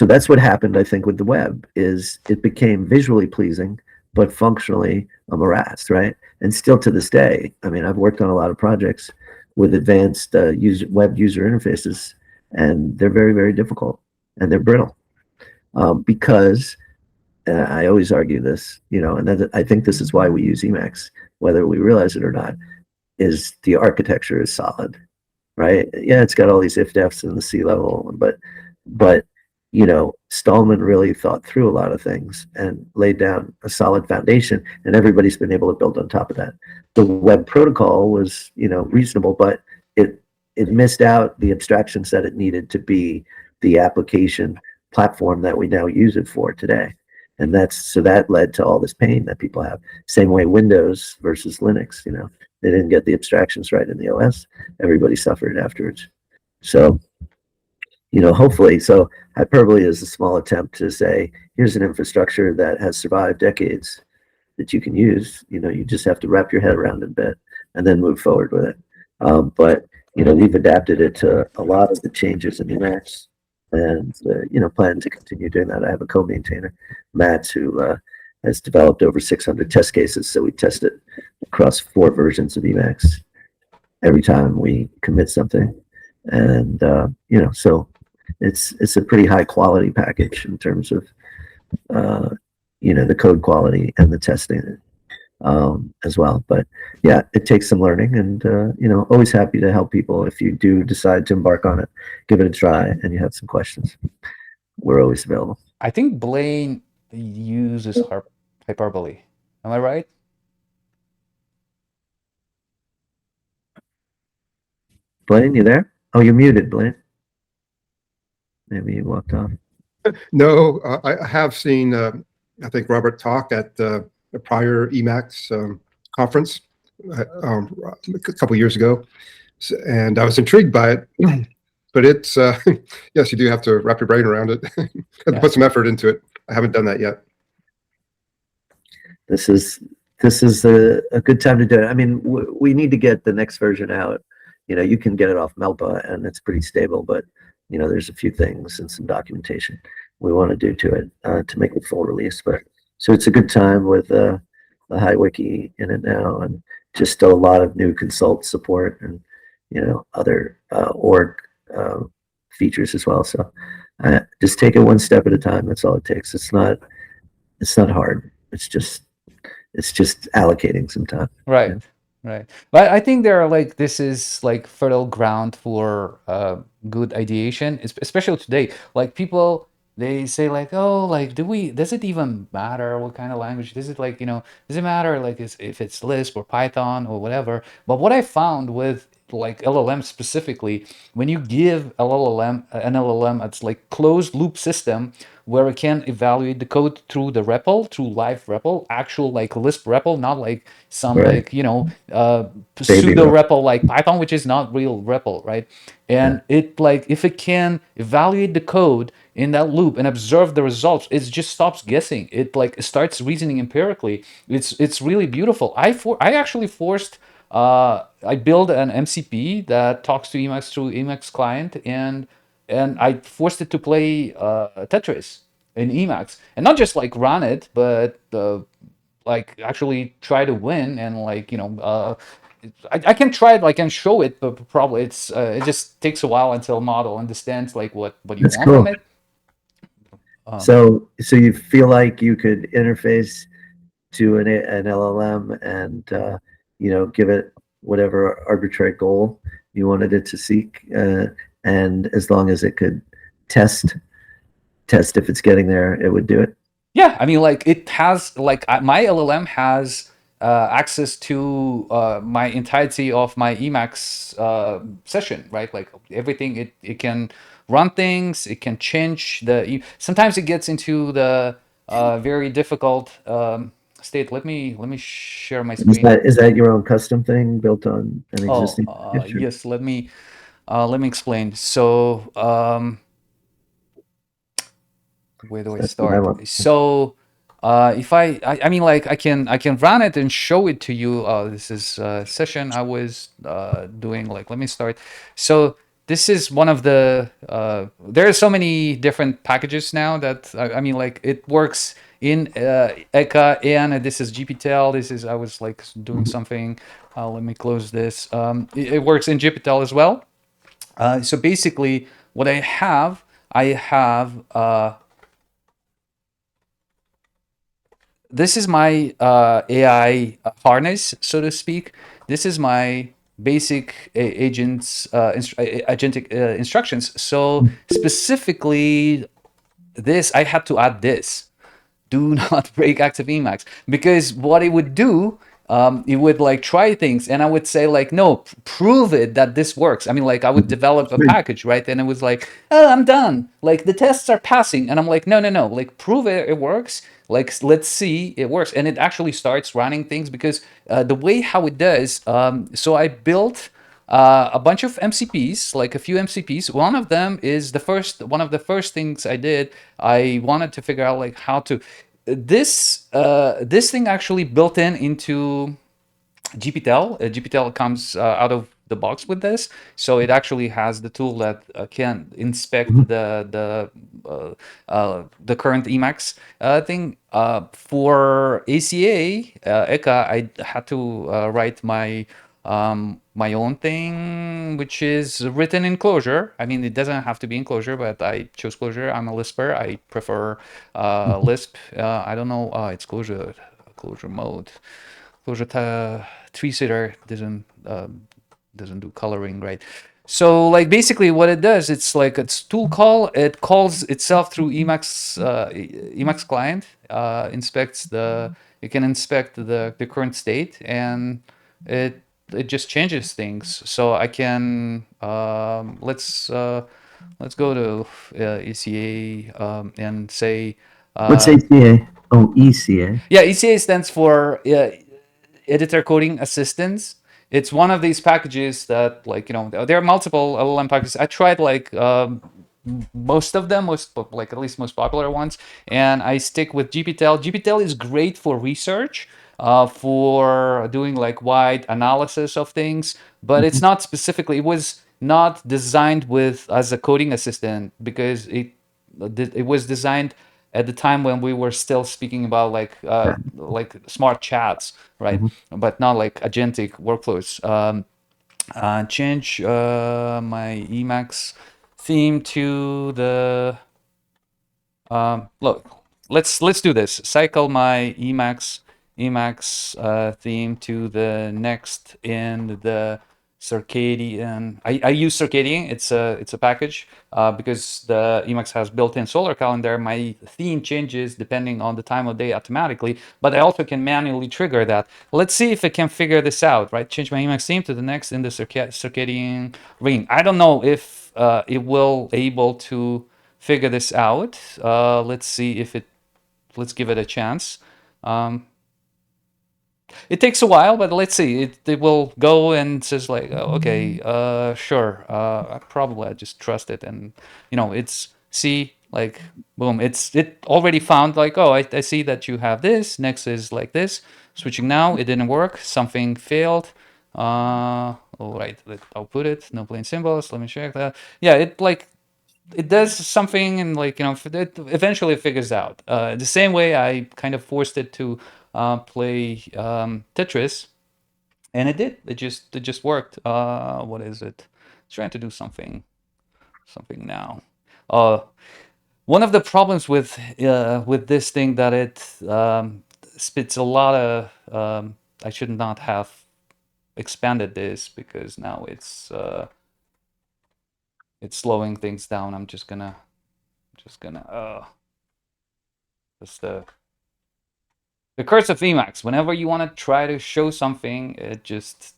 that's what happened, I think, with the web, is it became visually pleasing, but functionally a morass, right? And still to this day, I mean, I've worked on a lot of projects with advanced web user interfaces, and they're very, very difficult, and they're brittle because I always argue this, and I think this is why we use Emacs, whether we realize it or not, is the architecture is solid, right? Yeah, it's got all these if-defs in the C level, but Stallman really thought through a lot of things and laid down a solid foundation, and everybody's been able to build on top of that. The web protocol was, reasonable, but it missed out the abstractions that it needed to be the application platform that we now use it for today. And that led to all this pain that people have. Same way Windows versus Linux, they didn't get the abstractions right in the OS. Everybody suffered afterwards. So, hopefully, so Hyperbole is a small attempt to say, here's an infrastructure that has survived decades that you can use. You just have to wrap your head around it a bit and then move forward with it. But, we've adapted it to a lot of the changes in Emacs, and plan to continue doing that. I have a co-maintainer, Matt, who has developed over 600 test cases, so we test it across 4 versions of Emacs every time we commit something. And so it's a pretty high quality package in terms of the code quality and the testing as well. But yeah, it takes some learning, and always happy to help people if you do decide to embark on it. Give it a try and you have some questions. We're always available. I think Blaine uses Hyperbole. Am I right? Blaine, you there? Oh, you're muted, Blaine. Maybe you walked off. No, I have seen, I think, Robert talk at a prior Emacs conference a couple years ago, and I was intrigued by it. But it's, yes, you do have to wrap your brain around it and put some effort into it. I haven't done that yet. This is a good time to do it. I mean, we need to get the next version out. You can get it off Melpa and it's pretty stable, but there's a few things and some documentation we want to do to it to make it full release. But so it's a good time with the HiWiki in it now, and just a lot of new consult support and other org features as well. So just take it one step at a time. That's all it takes. It's not hard. It's just allocating some time. Right. Right. But I think there are like this is like fertile ground for good ideation, especially today. Like people they say like, oh, like does it even matter what kind of language? Does it like, does it matter like if it's Lisp or Python or whatever? But what I found with like LLM specifically, when you give an LLM, it's like closed loop system where it can evaluate the code through the REPL, through live REPL, actual like Lisp REPL, not like some Right. like Baby pseudo REPL like Python, which is not real REPL, right? And it like if it can evaluate the code in that loop and observe the results, it just stops guessing. It like starts reasoning empirically. It's really beautiful. I actually forced I built an MCP that talks to Emacs through Emacs client, and I forced it to play Tetris in Emacs, and not just like run it, but like actually try to win, and like I can try it, like, and show it, but probably it just takes a while until a model understands like what you That's want from cool. it. So you feel like you could interface to an LLM and give it whatever arbitrary goal you wanted it to seek, and as long as it could test if it's getting there, it would do it. Yeah, I mean, like it has like my LLM has access to my entirety of my Emacs session, right? Like everything, it can run things, it can change sometimes it gets into the very difficult state. Let me share my And screen. is that your own custom thing built on an Oh, existing picture? yes. Let me explain. So, where do I That's what I start? want. So, if I mean, like I can run it and show it to you. This is a session I was doing. Like, let me start. So this is one of the. There are so many different packages now that I mean, like it works in ECA, and this is GPTL. This is I was like doing something. Let me close this. It works in GPTL as well. So basically, what I have. This is my AI harness, so to speak. This is my basic agentic instructions. So specifically, this I had to add this. Do not break active Emacs, because what it would do, it would like try things, and I would say like, no, prove it that this works. I mean, like I would develop a package, right? And it was like, oh, I'm done, like the tests are passing, and I'm like, no, like prove it works, like let's see it works. And it actually starts running things, because the way how it does, so I built a bunch of MCPs, like a few MCPs. One of them is one of the first things I did. I wanted to figure out like how to this thing actually built into GPTL. GPTL comes out of the box with this, so it actually has the tool that can inspect the current Emacs thing. For ACA ECA, I had to write my own thing, which is written in Clojure. I mean, it doesn't have to be in Clojure, but I chose Clojure. I'm a Lisper. I prefer Lisp. I don't know. It's Clojure mode. Clojure tree sitter doesn't do coloring, right? So like basically what it does, it's like it's tool call. It calls itself through Emacs client, inspects it can inspect the current state, and it just changes things. So I can let's go to ECA and say What's ACA? Oh, ECA. yeah, ECA stands for editor coding assistance. It's one of these packages that, like, there are multiple LLM packages. I tried like most of them, like at least most popular ones, and I stick with GPTL. GPTL is great for research, for doing like wide analysis of things, but it's not specifically. It was not designed as a coding assistant, because it was designed at the time when we were still speaking about like smart chats, right? But not like agentic workflows. Change my Emacs theme to the look. Let's do this. Cycle my Emacs Emacs theme to the next in the circadian. I use circadian. It's a package because the Emacs has built-in solar calendar. My theme changes depending on the time of day automatically, but I also can manually trigger that. Let's see if I can figure this out. Right, change my Emacs theme to the next in the circadian ring. I don't know if it will able to figure this out. Let's see if it. Let's give it a chance. It takes a while, but let's see. It will go and says like, oh, okay, sure. I just trust it, and it's see like boom. It already found like, oh, I see that you have this. Next is like this. Switching now, it didn't work. Something failed. All right, I'll put it. No plain symbols. Let me check that. Yeah, it does something and like it eventually figures out the same way I kind of forced it to play Tetris, and it just worked. What is it? It's trying to do something now. One of the problems with this thing that it spits a lot of I should not have expanded this because now it's slowing things down. I'm just gonna that's the curse of Emacs. Whenever you want to try to show something, it just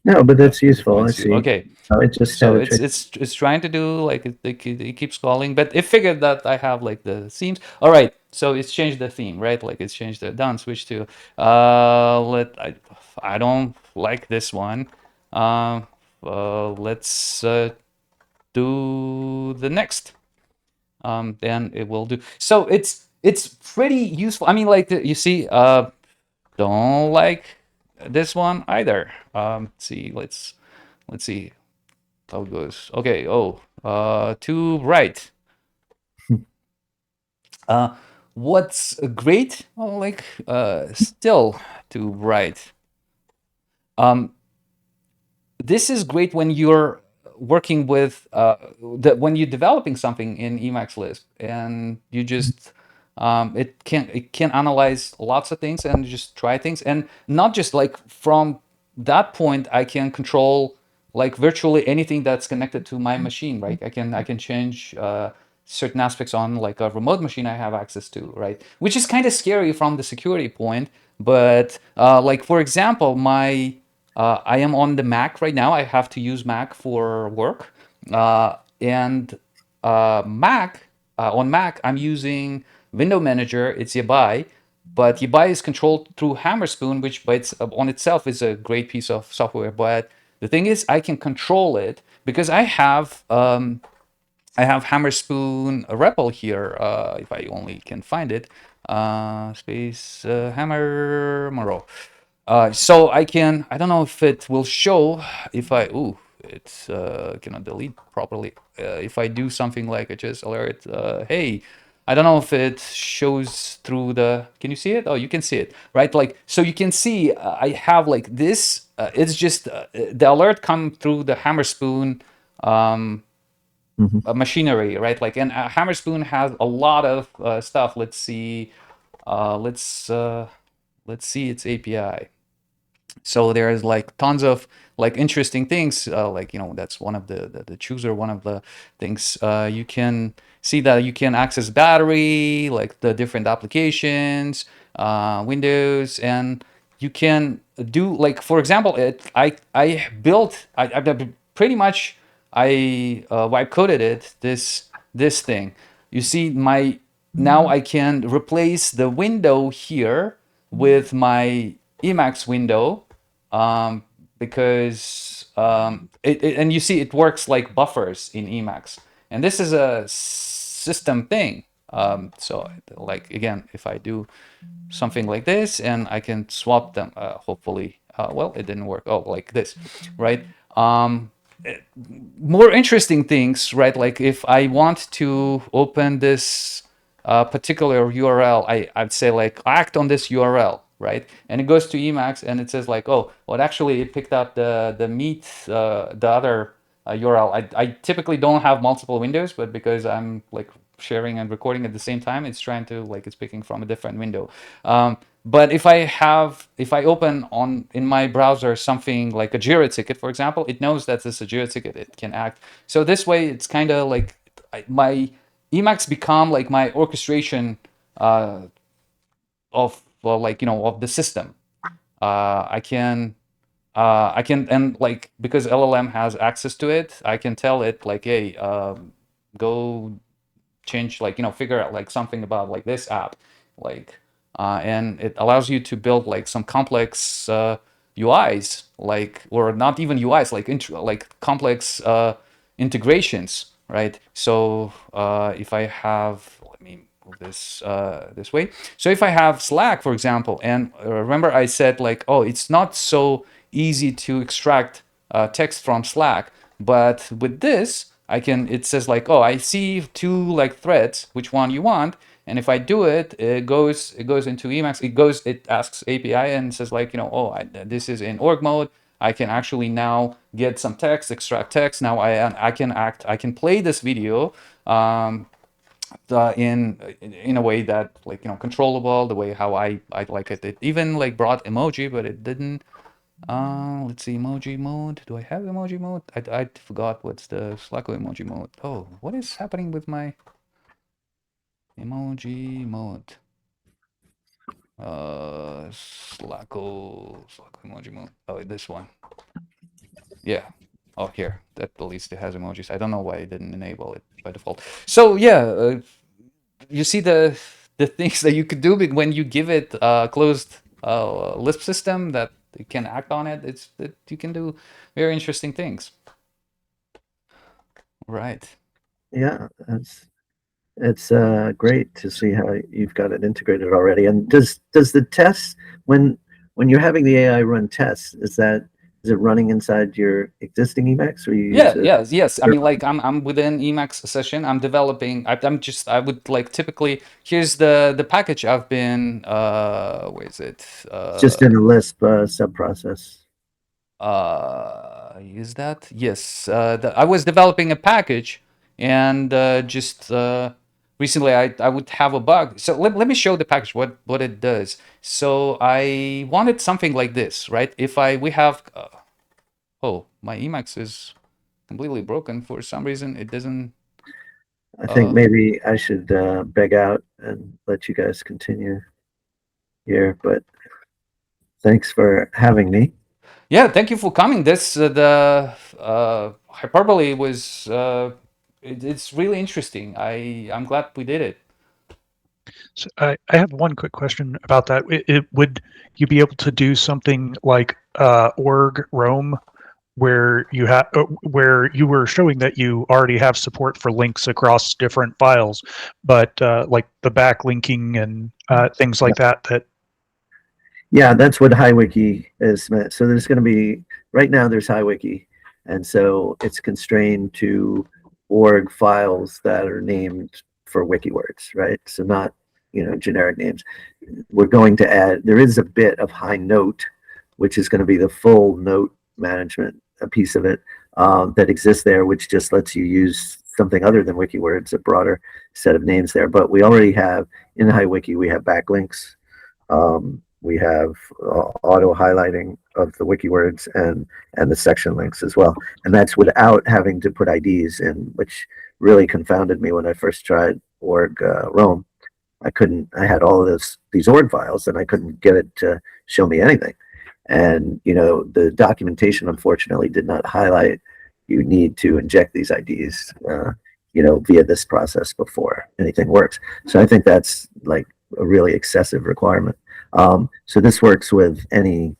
No, but that's useful. I points you. see. Okay, It just so had a it's trying to do like it keeps calling, but it figured that I have like the themes. All right, so it's changed the theme, right? Like it's changed the down switch to I don't like this one. Let's do the next. Then it will do. So it's pretty useful. I mean, like you see, don't like this one either. See, let's see how it goes. Okay. Oh, too bright. What's great? Oh, like still too bright. This is great when you're working with when you're developing something in Emacs Lisp, and you just it can analyze lots of things and just try things, and not just like from that point I can control like virtually anything that's connected to my machine, right? I can change certain aspects on like a remote machine I have access to, right? Which is kind of scary from the security point, but like for example, I am on the Mac right now. I have to use Mac for work, and Mac on Mac I'm using Window Manager. It's Yabai, but Yabai is controlled through Hammerspoon, which by on itself is a great piece of software. But the thing is, I can control it because I have Hammerspoon REPL here. If I only can find it, space Hammer Moreau. So I don't know if it will show if it's cannot delete properly. If I do something like I just alert, hey, I don't know if it shows through can you see it? Oh, you can see it, right? Like, so you can see I have like this, it's just the alert come through the Hammerspoon machinery, right? Like, and Hammerspoon has a lot of stuff. Let's see, let's see its API. So there's like tons of like interesting things, like that's one of the chooser, one of the things. You can see that you can access battery, like the different applications, Windows, and you can do like, for example, I built I pretty much wipe coded it, this thing. You see my now I can replace the window here with my Emacs window, because and you see it works like buffers in Emacs, and this is a system thing. So like again, if I do something like this and I can swap them, hopefully, well, it didn't work. Oh, like this, right? More interesting things, right? Like if I want to open this particular URL, I'd say like act on this URL, right? And it goes to Emacs and it says like, oh, well, actually it picked up the meet, the other URL. I typically don't have multiple windows, but because I'm like sharing and recording at the same time, it's trying to like, it's picking from a different window. But if I open in my browser something like a Jira ticket, for example, it knows that this is a Jira ticket. It can act. So this way, it's kind of like my Emacs become like my orchestration of, well, like, of the system. I can and like, because LLM has access to it, I can tell it like, hey, go change, like, figure out like something about like this app, like, and it allows you to build like some complex UIs, like, or not even UIs, like complex integrations, right? So if I have, let me move this this way. So if I have Slack, for example, and remember I said like, oh, it's not so easy to extract text from Slack, but with this, it says like, oh, I see two like threads, which one you want? And if I do it, it goes into Emacs. It asks API and says like, this is in org mode. I can actually now get some text, extract text. Now I can play this video in a way that, like, controllable, the way how I like it. It even like brought emoji, but it didn't. Let's see, emoji mode. Do I have emoji mode? I forgot what's the Slacko emoji mode. Oh, what is happening with my emoji mode? Slacko emoji mode. Oh, this one. Yeah. Oh, here. That at least it has emojis. I don't know why it didn't enable it by default. So yeah, you see the things that you could do when you give it a closed Lisp system that it can act on it. It's that you can do very interesting things. Right. Yeah, it's great to see how you've got it integrated already. And does the tests, when you're having the AI run tests, is it running inside your existing Emacs, or you use Yes. I mean, like, I'm within Emacs session. I'm developing. I would like, typically, here's the package I've been. Where is it? just in a Lisp subprocess? Is that? Yes. I was developing a package, and just recently I would have a bug. So let me show the package what it does. So I wanted something like this, right? We have oh, my Emacs is completely broken for some reason. It doesn't. I think maybe I should beg out and let you guys continue here, but thanks for having me. Yeah, thank you for coming. The hyperbole was it's really interesting. I'm glad we did it. So I have one quick question about that. Would you be able to do something like org roam, where you were showing that you already have support for links across different files, but like the backlinking and things like that. Yeah, that's what HiWiki is meant. So there's going to be, right now there's HiWiki, and so it's constrained to org files that are named for wiki words, right? So not, generic names. We're going to add, there is a bit of HiNote, which is going to be the full note management, a piece of it that exists there, which just lets you use something other than wiki words, a broader set of names there. But we already have, in HiWiki, we have backlinks. We have auto highlighting of the wiki words and the section links as well. And that's without having to put IDs in, which really confounded me when I first tried org Roam. I had all of these org files and I couldn't get it to show me anything. And, the documentation, unfortunately, did not highlight you need to inject these IDs, via this process before anything works. So I think that's like a really excessive requirement. So this works with any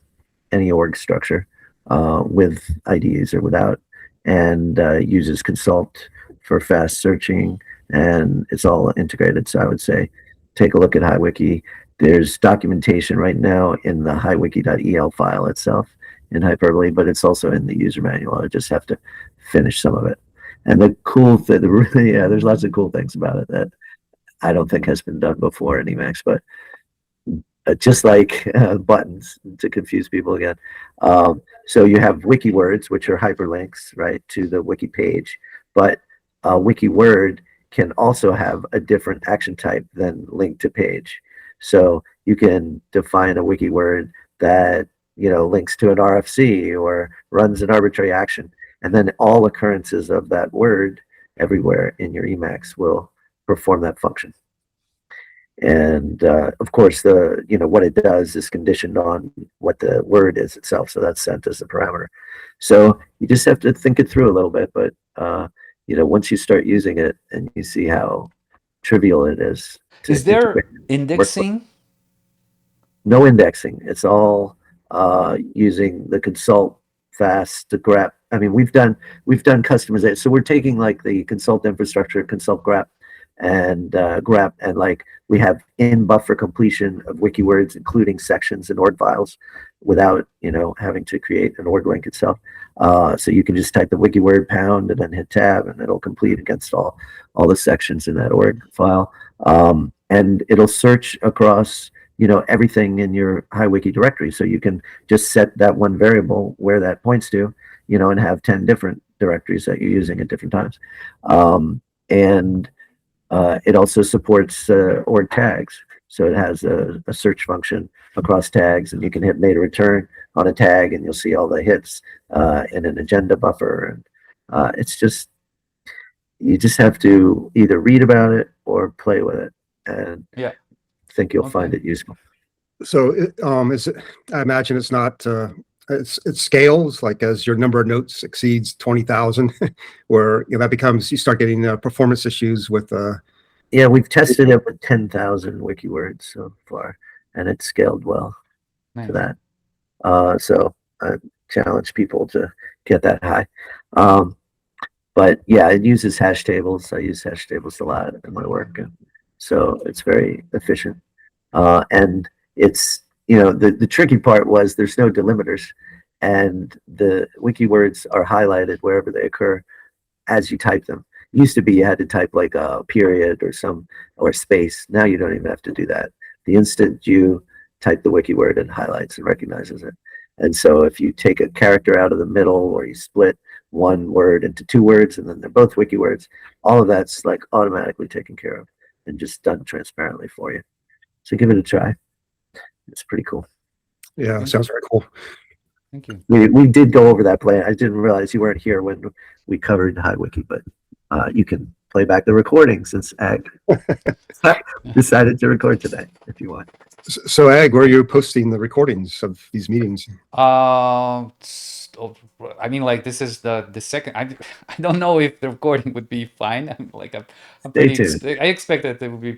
org structure, with IDs or without, and uses consult for fast searching, and it's all integrated. So I would say take a look at HiWiki. There's documentation right now in the hiwiki.el file itself in Hyperbole, but it's also in the user manual. I just have to finish some of it. And the cool thing, there's lots of cool things about it that I don't think has been done before in Emacs, but just like buttons, to confuse people again. So you have wiki words, which are hyperlinks, right, to the wiki page, but wiki word can also have a different action type than link to page. So you can define a wiki word that, links to an RFC or runs an arbitrary action. And then all occurrences of that word everywhere in your Emacs will perform that function. And of course, what it does is conditioned on what the word is itself. So that's sent as a parameter. So you just have to think it through a little bit. But once you start using it and you see how trivial it is to Is there integrate indexing? no indexing. It's all using the consult fast to grep. I mean, we've done customization. So we're taking like the consult infrastructure, consult grep, and grep, and like we have in buffer completion of wiki words, including sections and org files, without having to create an org link itself. So you can just type the wiki word pound and then hit tab, and it'll complete against all the sections in that org file, and it'll search across everything in your HiWiki directory. So you can just set that one variable where that points to, and have 10 different directories that you're using at different times. And it also supports org tags. So it has a search function across tags, and you can hit meta return on a tag, and you'll see all the hits in an agenda buffer. And it's just, you just have to either read about it or play with it. And Yeah. think you'll find it useful. So is it, I imagine it's not, it scales like as your number of notes exceeds 20,000, where that becomes, you start getting performance issues with. Yeah, we've tested it with 10,000 wiki words so far, and it's scaled well to that. So I challenge people to get that high. But yeah, it uses hash tables. I use hash tables a lot in my work, and so it's very efficient. And it's, the tricky part was there's no delimiters, and the wiki words are highlighted wherever they occur as you type them. It used to be you had to type like a period or space. Now you don't even have to do that. The instant you type the wiki word, it highlights and recognizes it. And so if you take a character out of the middle, or you split one word into two words and then they're both wiki words, all of that's like automatically taken care of and just done transparently for you. So give it a try. It's pretty cool. Yeah, sounds very cool. Thank you. We did go over that plan. I didn't realize you weren't here when we covered HiWiki, but you can play back the recording since Ag decided to record today if you want. So Ag, where are you posting the recordings of these meetings? I mean, like, this is the second. I don't know if the recording would be fine. I'm Stay pretty. tuned. I expect that it would be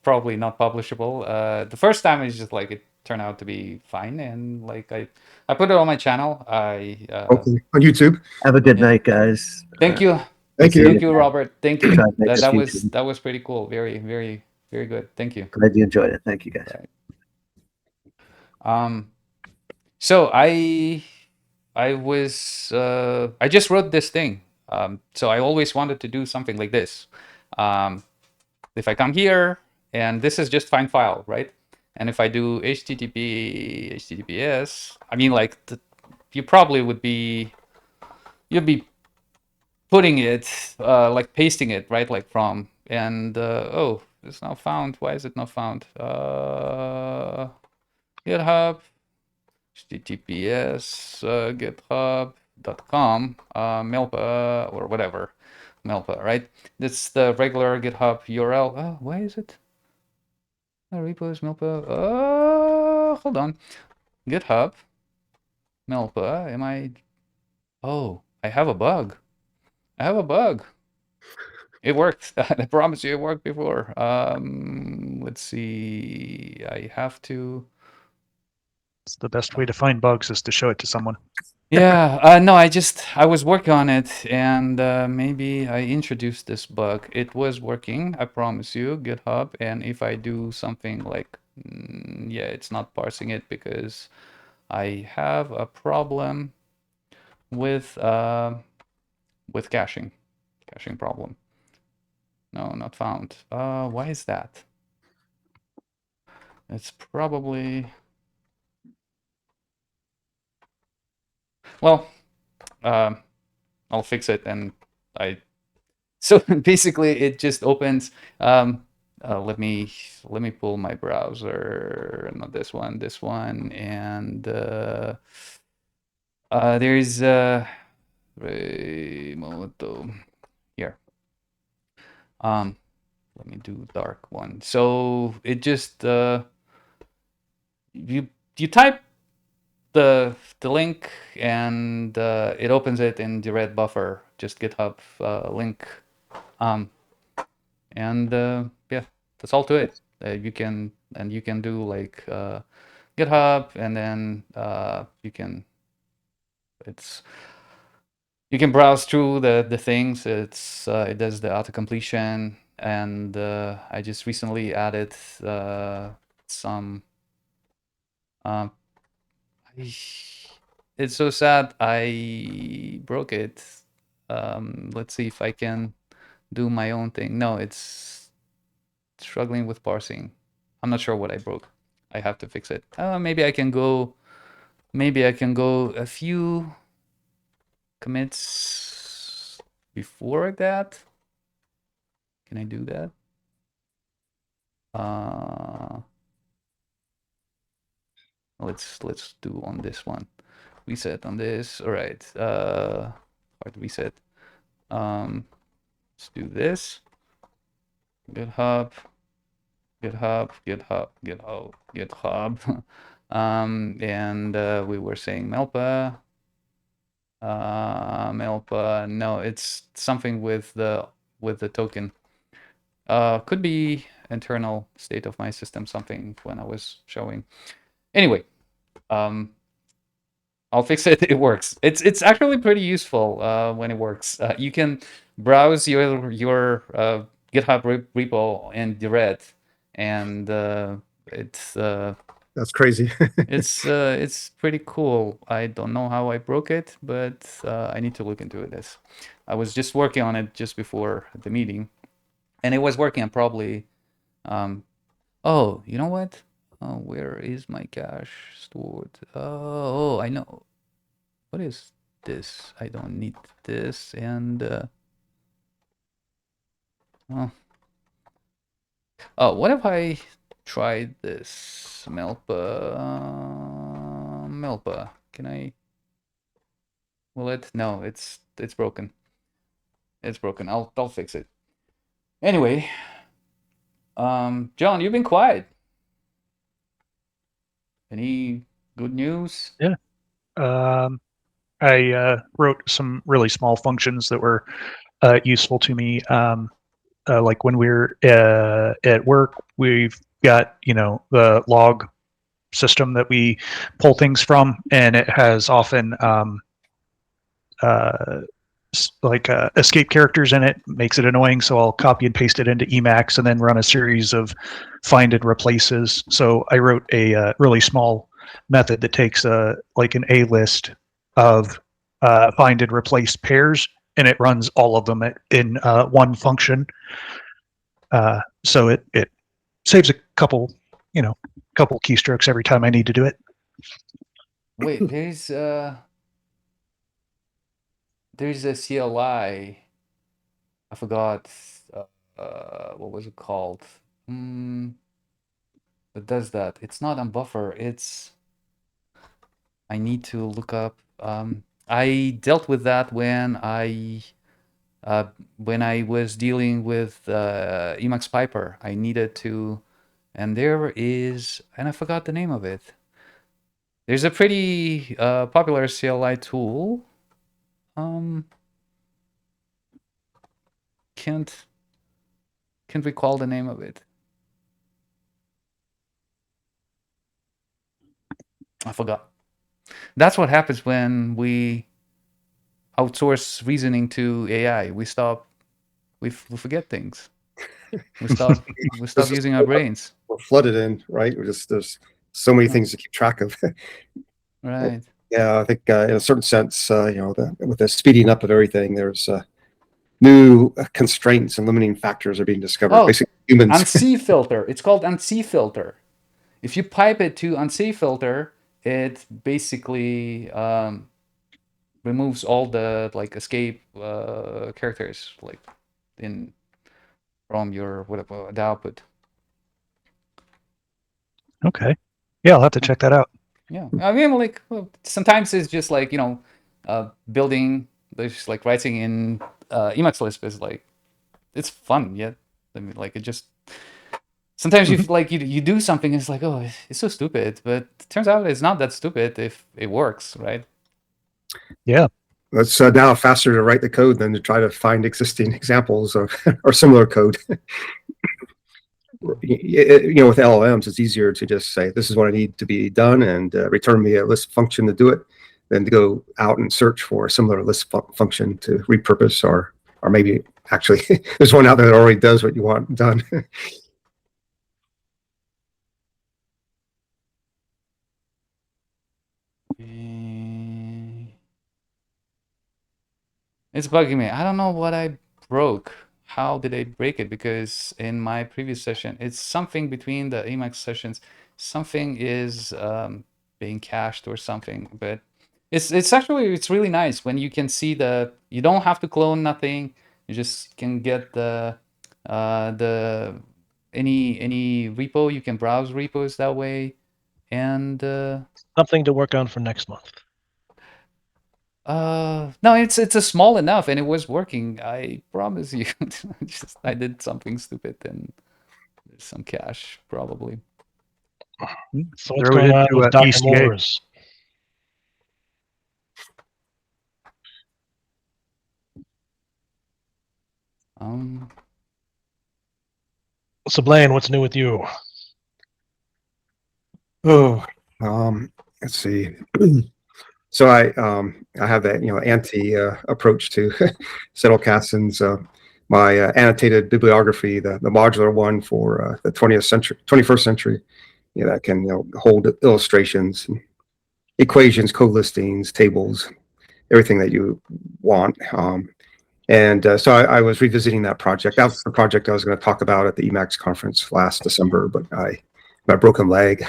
probably not publishable. The first time is just like it turned out to be fine, and like I put it on my channel. Okay, on YouTube. Have a good night, guys. Thank you. Thank you. Thank you, Robert. Thank you. Try to make this That YouTube. was pretty cool. Very, very, very good. Thank you. Glad you enjoyed it. Thank you, guys. Right. So I just wrote this thing. So I always wanted to do something like this. If I come here, and this is just find file, right? And if I do HTTPS, I mean, like, you probably you'd be putting it, like pasting it, right? Like from, and oh, it's not found. Why is it not found? GitHub, HTTPS, github.com, Melpa, or whatever. Melpa, right? That's the regular GitHub URL. Oh, why is it? Repos, Melpa. Hold on. GitHub, Melpa. Am I? Oh, I have a bug. I have a bug. It worked. I promise you, it worked before. Let's see. I have to. It's the best way to find bugs is to show it to someone. Yeah, no, I was working on it, and maybe I introduced this bug. It was working, I promise you, GitHub. And if I do something like, yeah, it's not parsing it because I have a problem with caching problem. No, not found. Why is that? It's probably, well, I'll fix it. And so basically it just opens, let me pull my browser. Not this one, and there's remoto here. Let me do dark one. So it just you type the link, and it opens it in the red buffer, just GitHub link, and yeah, that's all to it. You can do like GitHub, and then you can browse through the things. It does the auto completion, and I just recently added some. Um, it's so sad I broke it. Let's see if I can do my own thing. No, it's struggling with parsing. I'm not sure what I broke. I have to fix it. Maybe I can go. Maybe I can go a few commits before that. Can I do that? Let's do on this one. Reset on this. All right. Hard reset. Let's do this. GitHub. And we were saying Melpa. Melpa. No, it's something with the token. Could be internal state of my system, something when I was showing. Anyway, I'll fix it. It works. It's actually pretty useful when it works. You can browse your GitHub repo in the red, and it's That's crazy. it's pretty cool. I don't know how I broke it, but I need to look into this. I was just working on it just before the meeting, and it was working. Probably. Oh, you know what? Where is my cache stored? Oh, I know. What is this? I don't need this. And oh, what if I tried this Melpa? Melpa, can I? Will it? No, it's broken. It's broken. I'll fix it. Anyway, John, you've been quiet. Any good news? Yeah. I wrote some really small functions that were useful to me. Like when we're at work, we've got the log system that we pull things from, and it has often escape characters in it. Makes it annoying, so I'll copy and paste it into Emacs and then run a series of find and replaces. So I wrote a really small method that takes like an A list of find and replace pairs, and it runs all of them in one function. So it saves a couple keystrokes every time I need to do it. Wait, there's a CLI. I forgot what was it called. It does that. It's not on buffer. I need to look up. I dealt with that when I was dealing with Emacs Piper. I needed to, and I forgot the name of it. There's a pretty popular CLI tool. Can't recall the name of it. I forgot. That's what happens when we outsource reasoning to AI. We forget things. We stop using our brains. We're flooded in, right? There's so many things to keep track of. Right. Yeah, I think in a certain sense, with the speeding up of everything, there's new constraints and limiting factors are being discovered. Oh, basically, humans. ANSI filter. It's called ANSI filter. If you pipe it to ANSI filter, it basically removes all the escape characters from your the output. Okay. Yeah, I'll have to check that out. Yeah, I mean, like sometimes it's just like building. There's just like writing in Emacs Lisp is like it's fun. Yeah, I mean, like it just sometimes you feel like you do something and it's like, oh, it's so stupid, but it turns out it's not that stupid if it works, right? Yeah. It's now faster to write the code than to try to find existing examples of or similar code. With LLMs, it's easier to just say, this is what I need to be done, and return me a Lisp function to do it, than to go out and search for a similar Lisp function to repurpose, or maybe actually there's one out there that already does what you want done. It's bugging me. I don't know what I broke. How did I break it? Because in my previous session, it's something between the Emacs sessions. Something is being cached or something. But it's actually it's really nice when you can see you don't have to clone nothing. You just can get the any repo. You can browse repos that way, and Something to work on for next month. no, it's a small enough and it was working. I promise you. I did something stupid and there's some cache probably. So what's Throw it going on into with Dr. ECA. Moore's? Um, So Blaine, what's new with you? Oh, let's see. So I have that anti approach to Zettelkasten's my annotated bibliography, the modular one for the 21st century. That can hold illustrations, and equations, code listings, tables, everything that you want. And so I was revisiting that project. That was the project I was going to talk about at the Emacs conference last December, but my broken leg,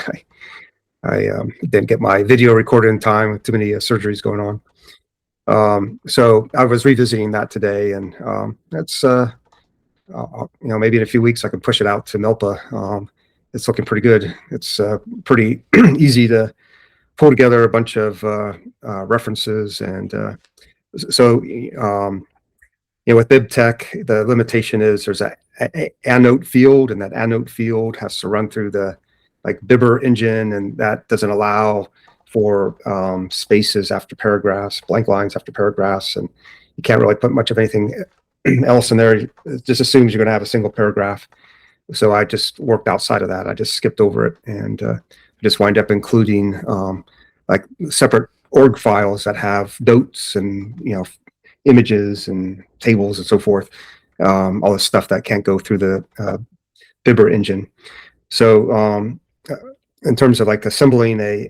I didn't get my video recorded in time with too many surgeries going on. So I was revisiting that today, and that's maybe in a few weeks I can push it out to Melpa. It's looking pretty good. It's pretty easy to pull together a bunch of references, and so with BibTeX, the limitation is there's a annote field, and that annote field has to run through the Bibber engine, and that doesn't allow for spaces after paragraphs, blank lines after paragraphs, and you can't really put much of anything else in there. It just assumes you're going to have a single paragraph. So I just worked outside of that. I just skipped over it, and just wind up including separate org files that have notes and images and tables and so forth, all the stuff that can't go through the Bibber engine. So in terms of assembling a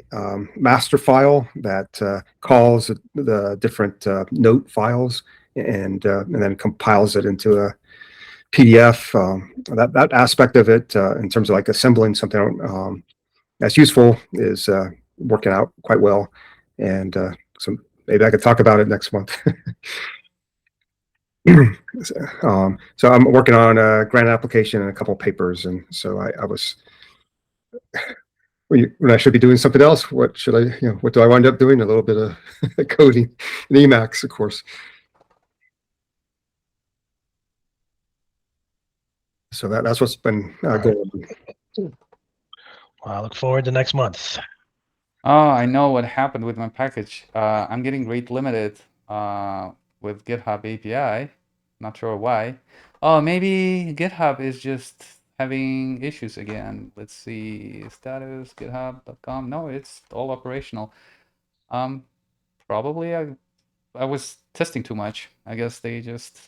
master file that calls the different note files and then compiles it into a PDF, that aspect of it in terms of assembling something that's useful is working out quite well. And so maybe I could talk about it next month. So I'm working on a grant application and a couple papers, and so I was when I should be doing something else. What should I? What do I wind up doing? A little bit of coding in Emacs, of course. So that's what's been going on. I look forward to next month. oh, I know what happened with my package. I'm getting rate limited with GitHub API. Not sure why. Oh, maybe GitHub is just having issues again. Let's see, status github.com. No, it's all operational. Probably I was testing too much. I guess they just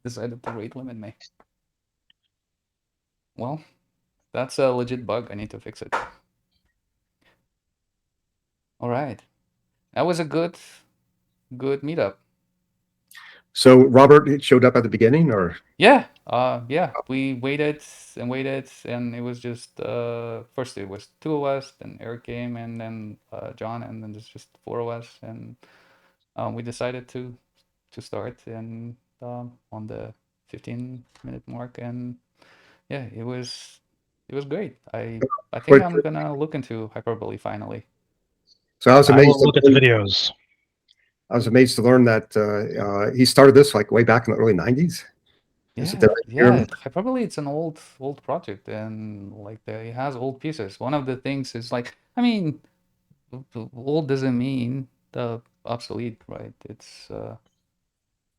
decided to rate limit me. Well, that's a legit bug. I need to fix it. All right. That was a good meetup. So Robert showed up at the beginning, or Yeah. Yeah. We waited and waited, and it was just first it was two of us, then Eric came, and then John, and then there's just four of us, and we decided to start and on the 15-minute mark, and yeah, it was it was great. I think But I'm gonna look into Hyperbole finally. so I was I will amazed. look at the videos. I was amazed to learn that he started this like way back in the early '90s. Is it Yeah, that I yeah. hear? Hyperbole, it's an old project, and like it has old pieces. One of the things is like, I mean, old doesn't mean obsolete, right? It's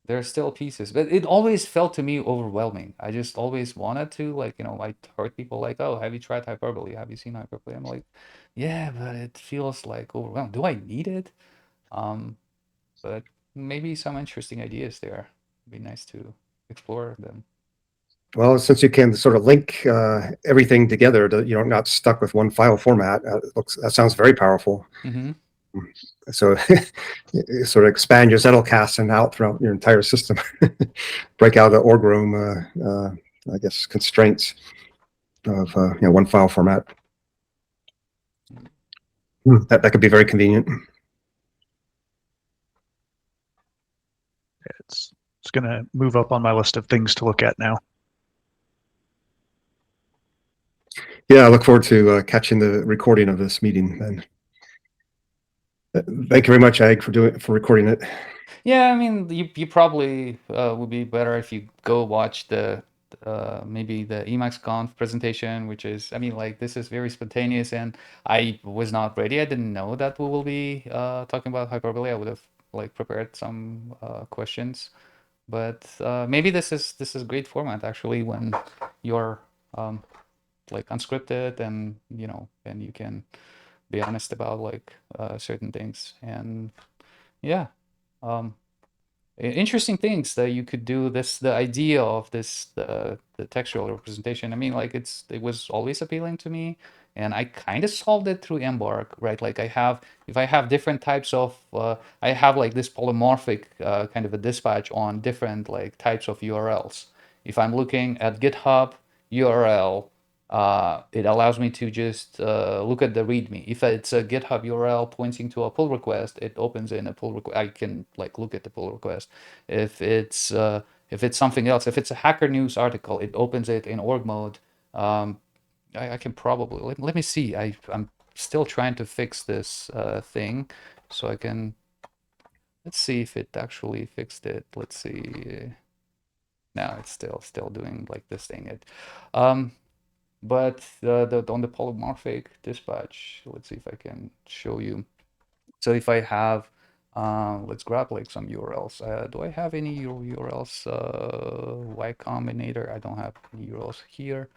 there are still pieces, but it always felt to me overwhelming. I just always wanted to, like, I heard people like, "Oh, have you tried Hyperbole? Have you seen Hyperbole?" I'm like, "Yeah, but it feels like overwhelming. Do I need it?" Um, but maybe some interesting ideas there. It'd be nice to explore them. Well, since you can sort of link everything together, you're not stuck with one file format. That sounds very powerful. Mm-hmm. So you sort of expand your Zettelkasten and out throughout your entire system. Break out of the org room, I guess, constraints of one file format. That could be very convenient. It's going to move up on my list of things to look at now. Yeah, I look forward to catching the recording of this meeting. And thank you very much, Ag, for recording it. Yeah, I mean, you probably would be better if you go watch the maybe the Emacs Conf presentation, which is, I mean, like this is very spontaneous, and I was not ready. I didn't know that we will be talking about Hyperbole. I would have like prepared some questions, but maybe this is great format actually when you're like unscripted, and and you can be honest about like certain things, and yeah. Um, Interesting things that you could do. The idea of this, the textual representation, I mean, like it was always appealing to me, and I kind of solved it through Embark, right? Like if I have different types of I have like this polymorphic kind of a dispatch on different like types of URLs. If I'm looking at GitHub URL, it allows me to just look at the README. If it's a GitHub URL pointing to a pull request, it opens in a pull request. I can like look at the pull request. If it's something else, if it's a Hacker News article, it opens it in org mode. I can probably let me see. I'm still trying to fix this thing, so I can. Let's see if it actually fixed it. Let's see. No, it's still doing like this thing. But on the polymorphic dispatch, let's see if I can show you. So if I have, let's grab like some URLs. Do I have any URLs? Y Combinator. I don't have any URLs here.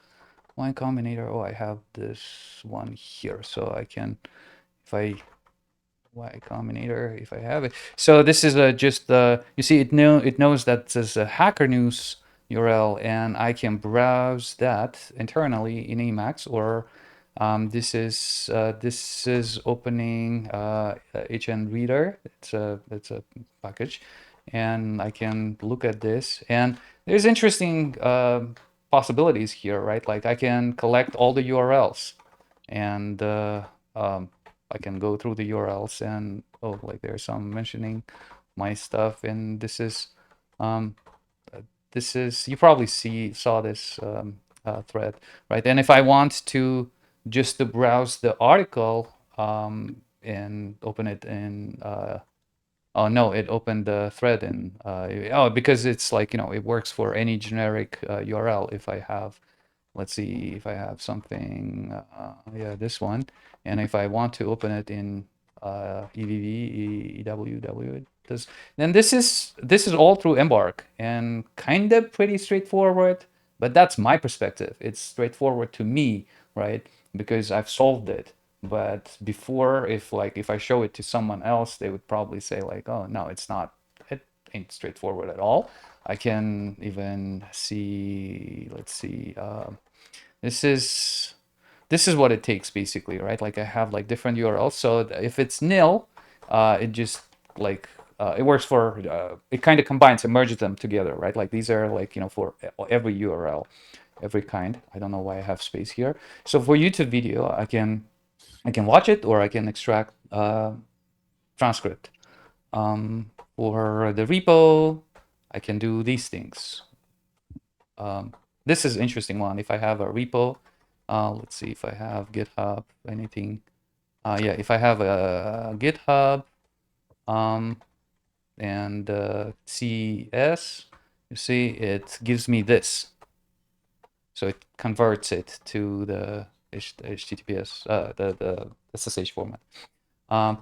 Y Combinator. Oh, I have this one here. So I can, if I Y Combinator, if I have it. So this is just you see it knows that this is a Hacker News URL, and I can browse that internally in Emacs, or this is opening HN Reader. It's a package, and I can look at this, and there's interesting possibilities here, right? Like I can collect all the URLs, and I can go through the URLs, and oh, like there's some mentioning my stuff, and um, this is you probably saw this thread, right? And if I want to just to browse the article and open it in oh no, it opened the thread in oh, because it's like it works for any generic URL. If I have, let's see if I have something, yeah, this one, and if I want to open it in EVV, EWW, it does. Then this is all through Embark, and kind of pretty straightforward, but that's my perspective. It's straightforward to me, right? Because I've solved it. But before, if I show it to someone else, they would probably say like, oh no, it's not, it ain't straightforward at all. I can even see, let's see, this is this is what it takes basically, right? Like I have like different URLs. So if it's nil, it just like it works for it kind of combines and merges them together, right? Like these are like for every URL, every kind. I don't know why I have space here. So for YouTube video, I can watch it, or I can extract transcript. For the repo, I can do these things. This is an interesting one. If I have a repo, Let's see if I have GitHub, anything. Yeah, if I have a GitHub and CS, you see it gives me this. So it converts it to the HTTPS, the SSH format.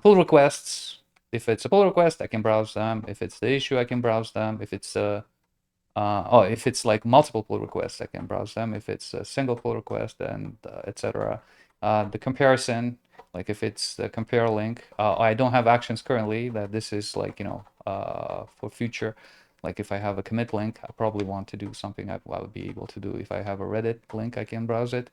Pull requests. If it's a pull request, I can browse them. If it's the issue, I can browse them. If it's if it's like multiple pull requests, I can browse them. If it's a single pull request, and etc. The comparison, like if it's the compare link, I don't have actions currently. That this is like for future. Like if I have a commit link, I probably want to do something I would be able to do. If I have a Reddit link, I can browse it.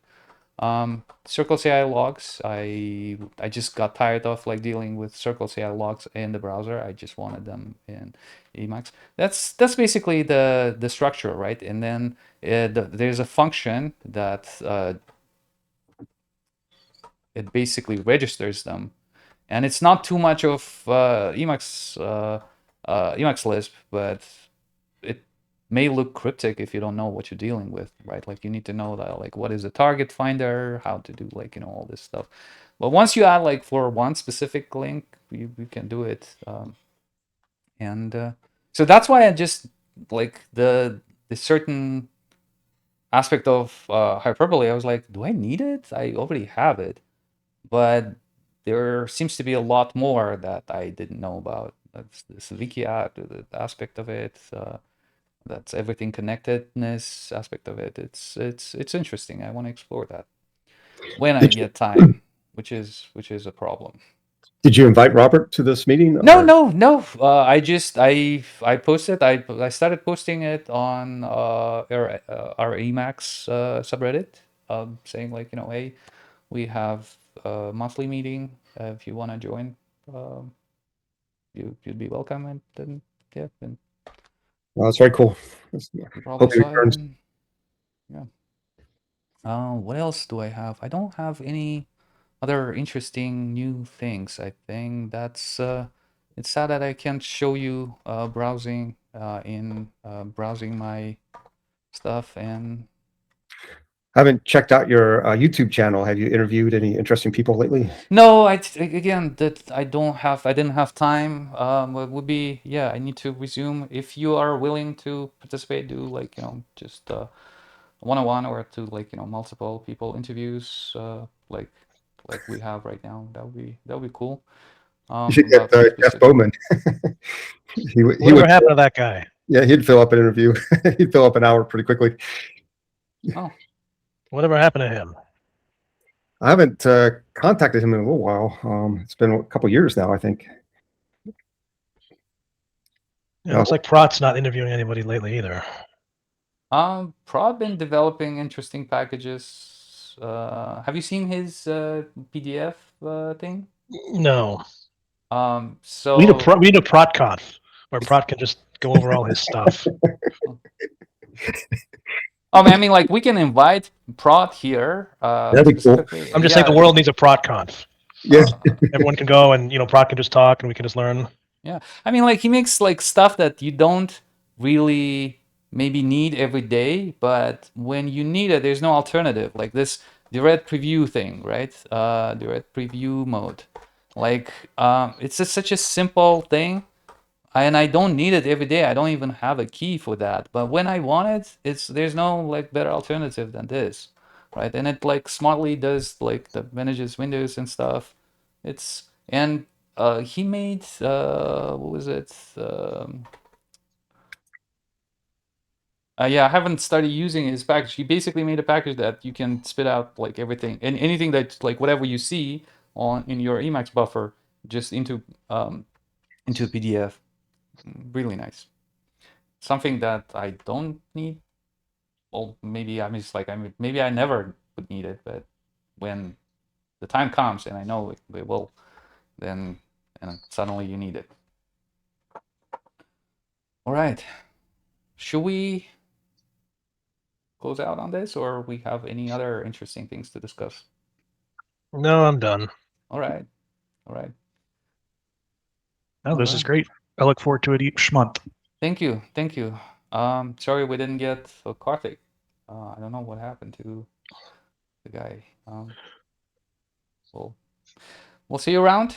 Circle CI logs, I just got tired of like dealing with Circle CI logs in the browser. I just wanted them in Emacs. That's basically the structure, right? And then there's a function that it basically registers them, and it's not too much of Emacs Lisp, but it may look cryptic if you don't know what you're dealing with, right? Like you need to know that, like, what is a target finder, how to do like all this stuff. But once you add like for one specific link, you can do it. And so that's why I just like the certain aspect of hyperbole. I was like, do I need it? I already have it, but there seems to be a lot more that I didn't know about. That's this wiki the aspect of it. That's everything connectedness aspect of it. It's interesting. I want to explore that when I get time, which is a problem. Did you invite Robert to this meeting? No. I posted. I started posting it on our Emacs subreddit, saying like hey, we have a monthly meeting. If you want to join, you'd be welcome. And then yeah, then Well, that's very cool. you probably Hope he saw it. returns. And, yeah. What else do I have? I don't have any other interesting new things. I think that's it's sad that I can't show you browsing browsing my stuff. And I haven't checked out your YouTube channel. Have you interviewed any interesting people lately? no, again that I didn't have time. It would be, yeah, I need to resume. If you are willing to participate, do like just one-on-one or to like multiple people interviews like we have right now. That would be cool. You should About get some Jeff specific. Bowman. he Whatever would. happened to that guy? Yeah, he'd fill up an interview. He'd fill up an hour pretty quickly. Oh, Whatever happened to him? I haven't contacted him in a little while. It's been a couple years now, I think. Yeah, looks like Prot's not interviewing anybody lately either. Prod been developing interesting packages. Have you seen his PDF thing? No. So We need a ProtConf where Prot can just go over all his stuff. I mean, like we can invite Prod here. That'd be cool. Specifically. I'm just saying the world needs a ProtConf. Yeah. Everyone can go and Prot can just talk and we can just learn. Yeah, I mean, like he makes like stuff that you don't really maybe need every day, but when you need it, there's no alternative. Like this direct preview thing, right? Direct preview mode. Like it's just such a simple thing, and I don't need it every day. I don't even have a key for that. But when I want it, there's no like better alternative than this, right? And it like smartly does like the manages windows and stuff. And he made what was it? Yeah, I haven't started using his package. He basically made a package that you can spit out like everything and anything that like whatever you see in your Emacs buffer just into PDF. Really nice. Something that I don't need. Well, maybe I'm just like maybe I never would need it, but when the time comes and I know it will, then and suddenly you need it. All right. Should we close out on this, or we have any other interesting things to discuss? No, I'm done. All right. No, this is great. I look forward to it each month. Thank you. Sorry we didn't get Karthik. I don't know what happened to the guy. We'll see you around.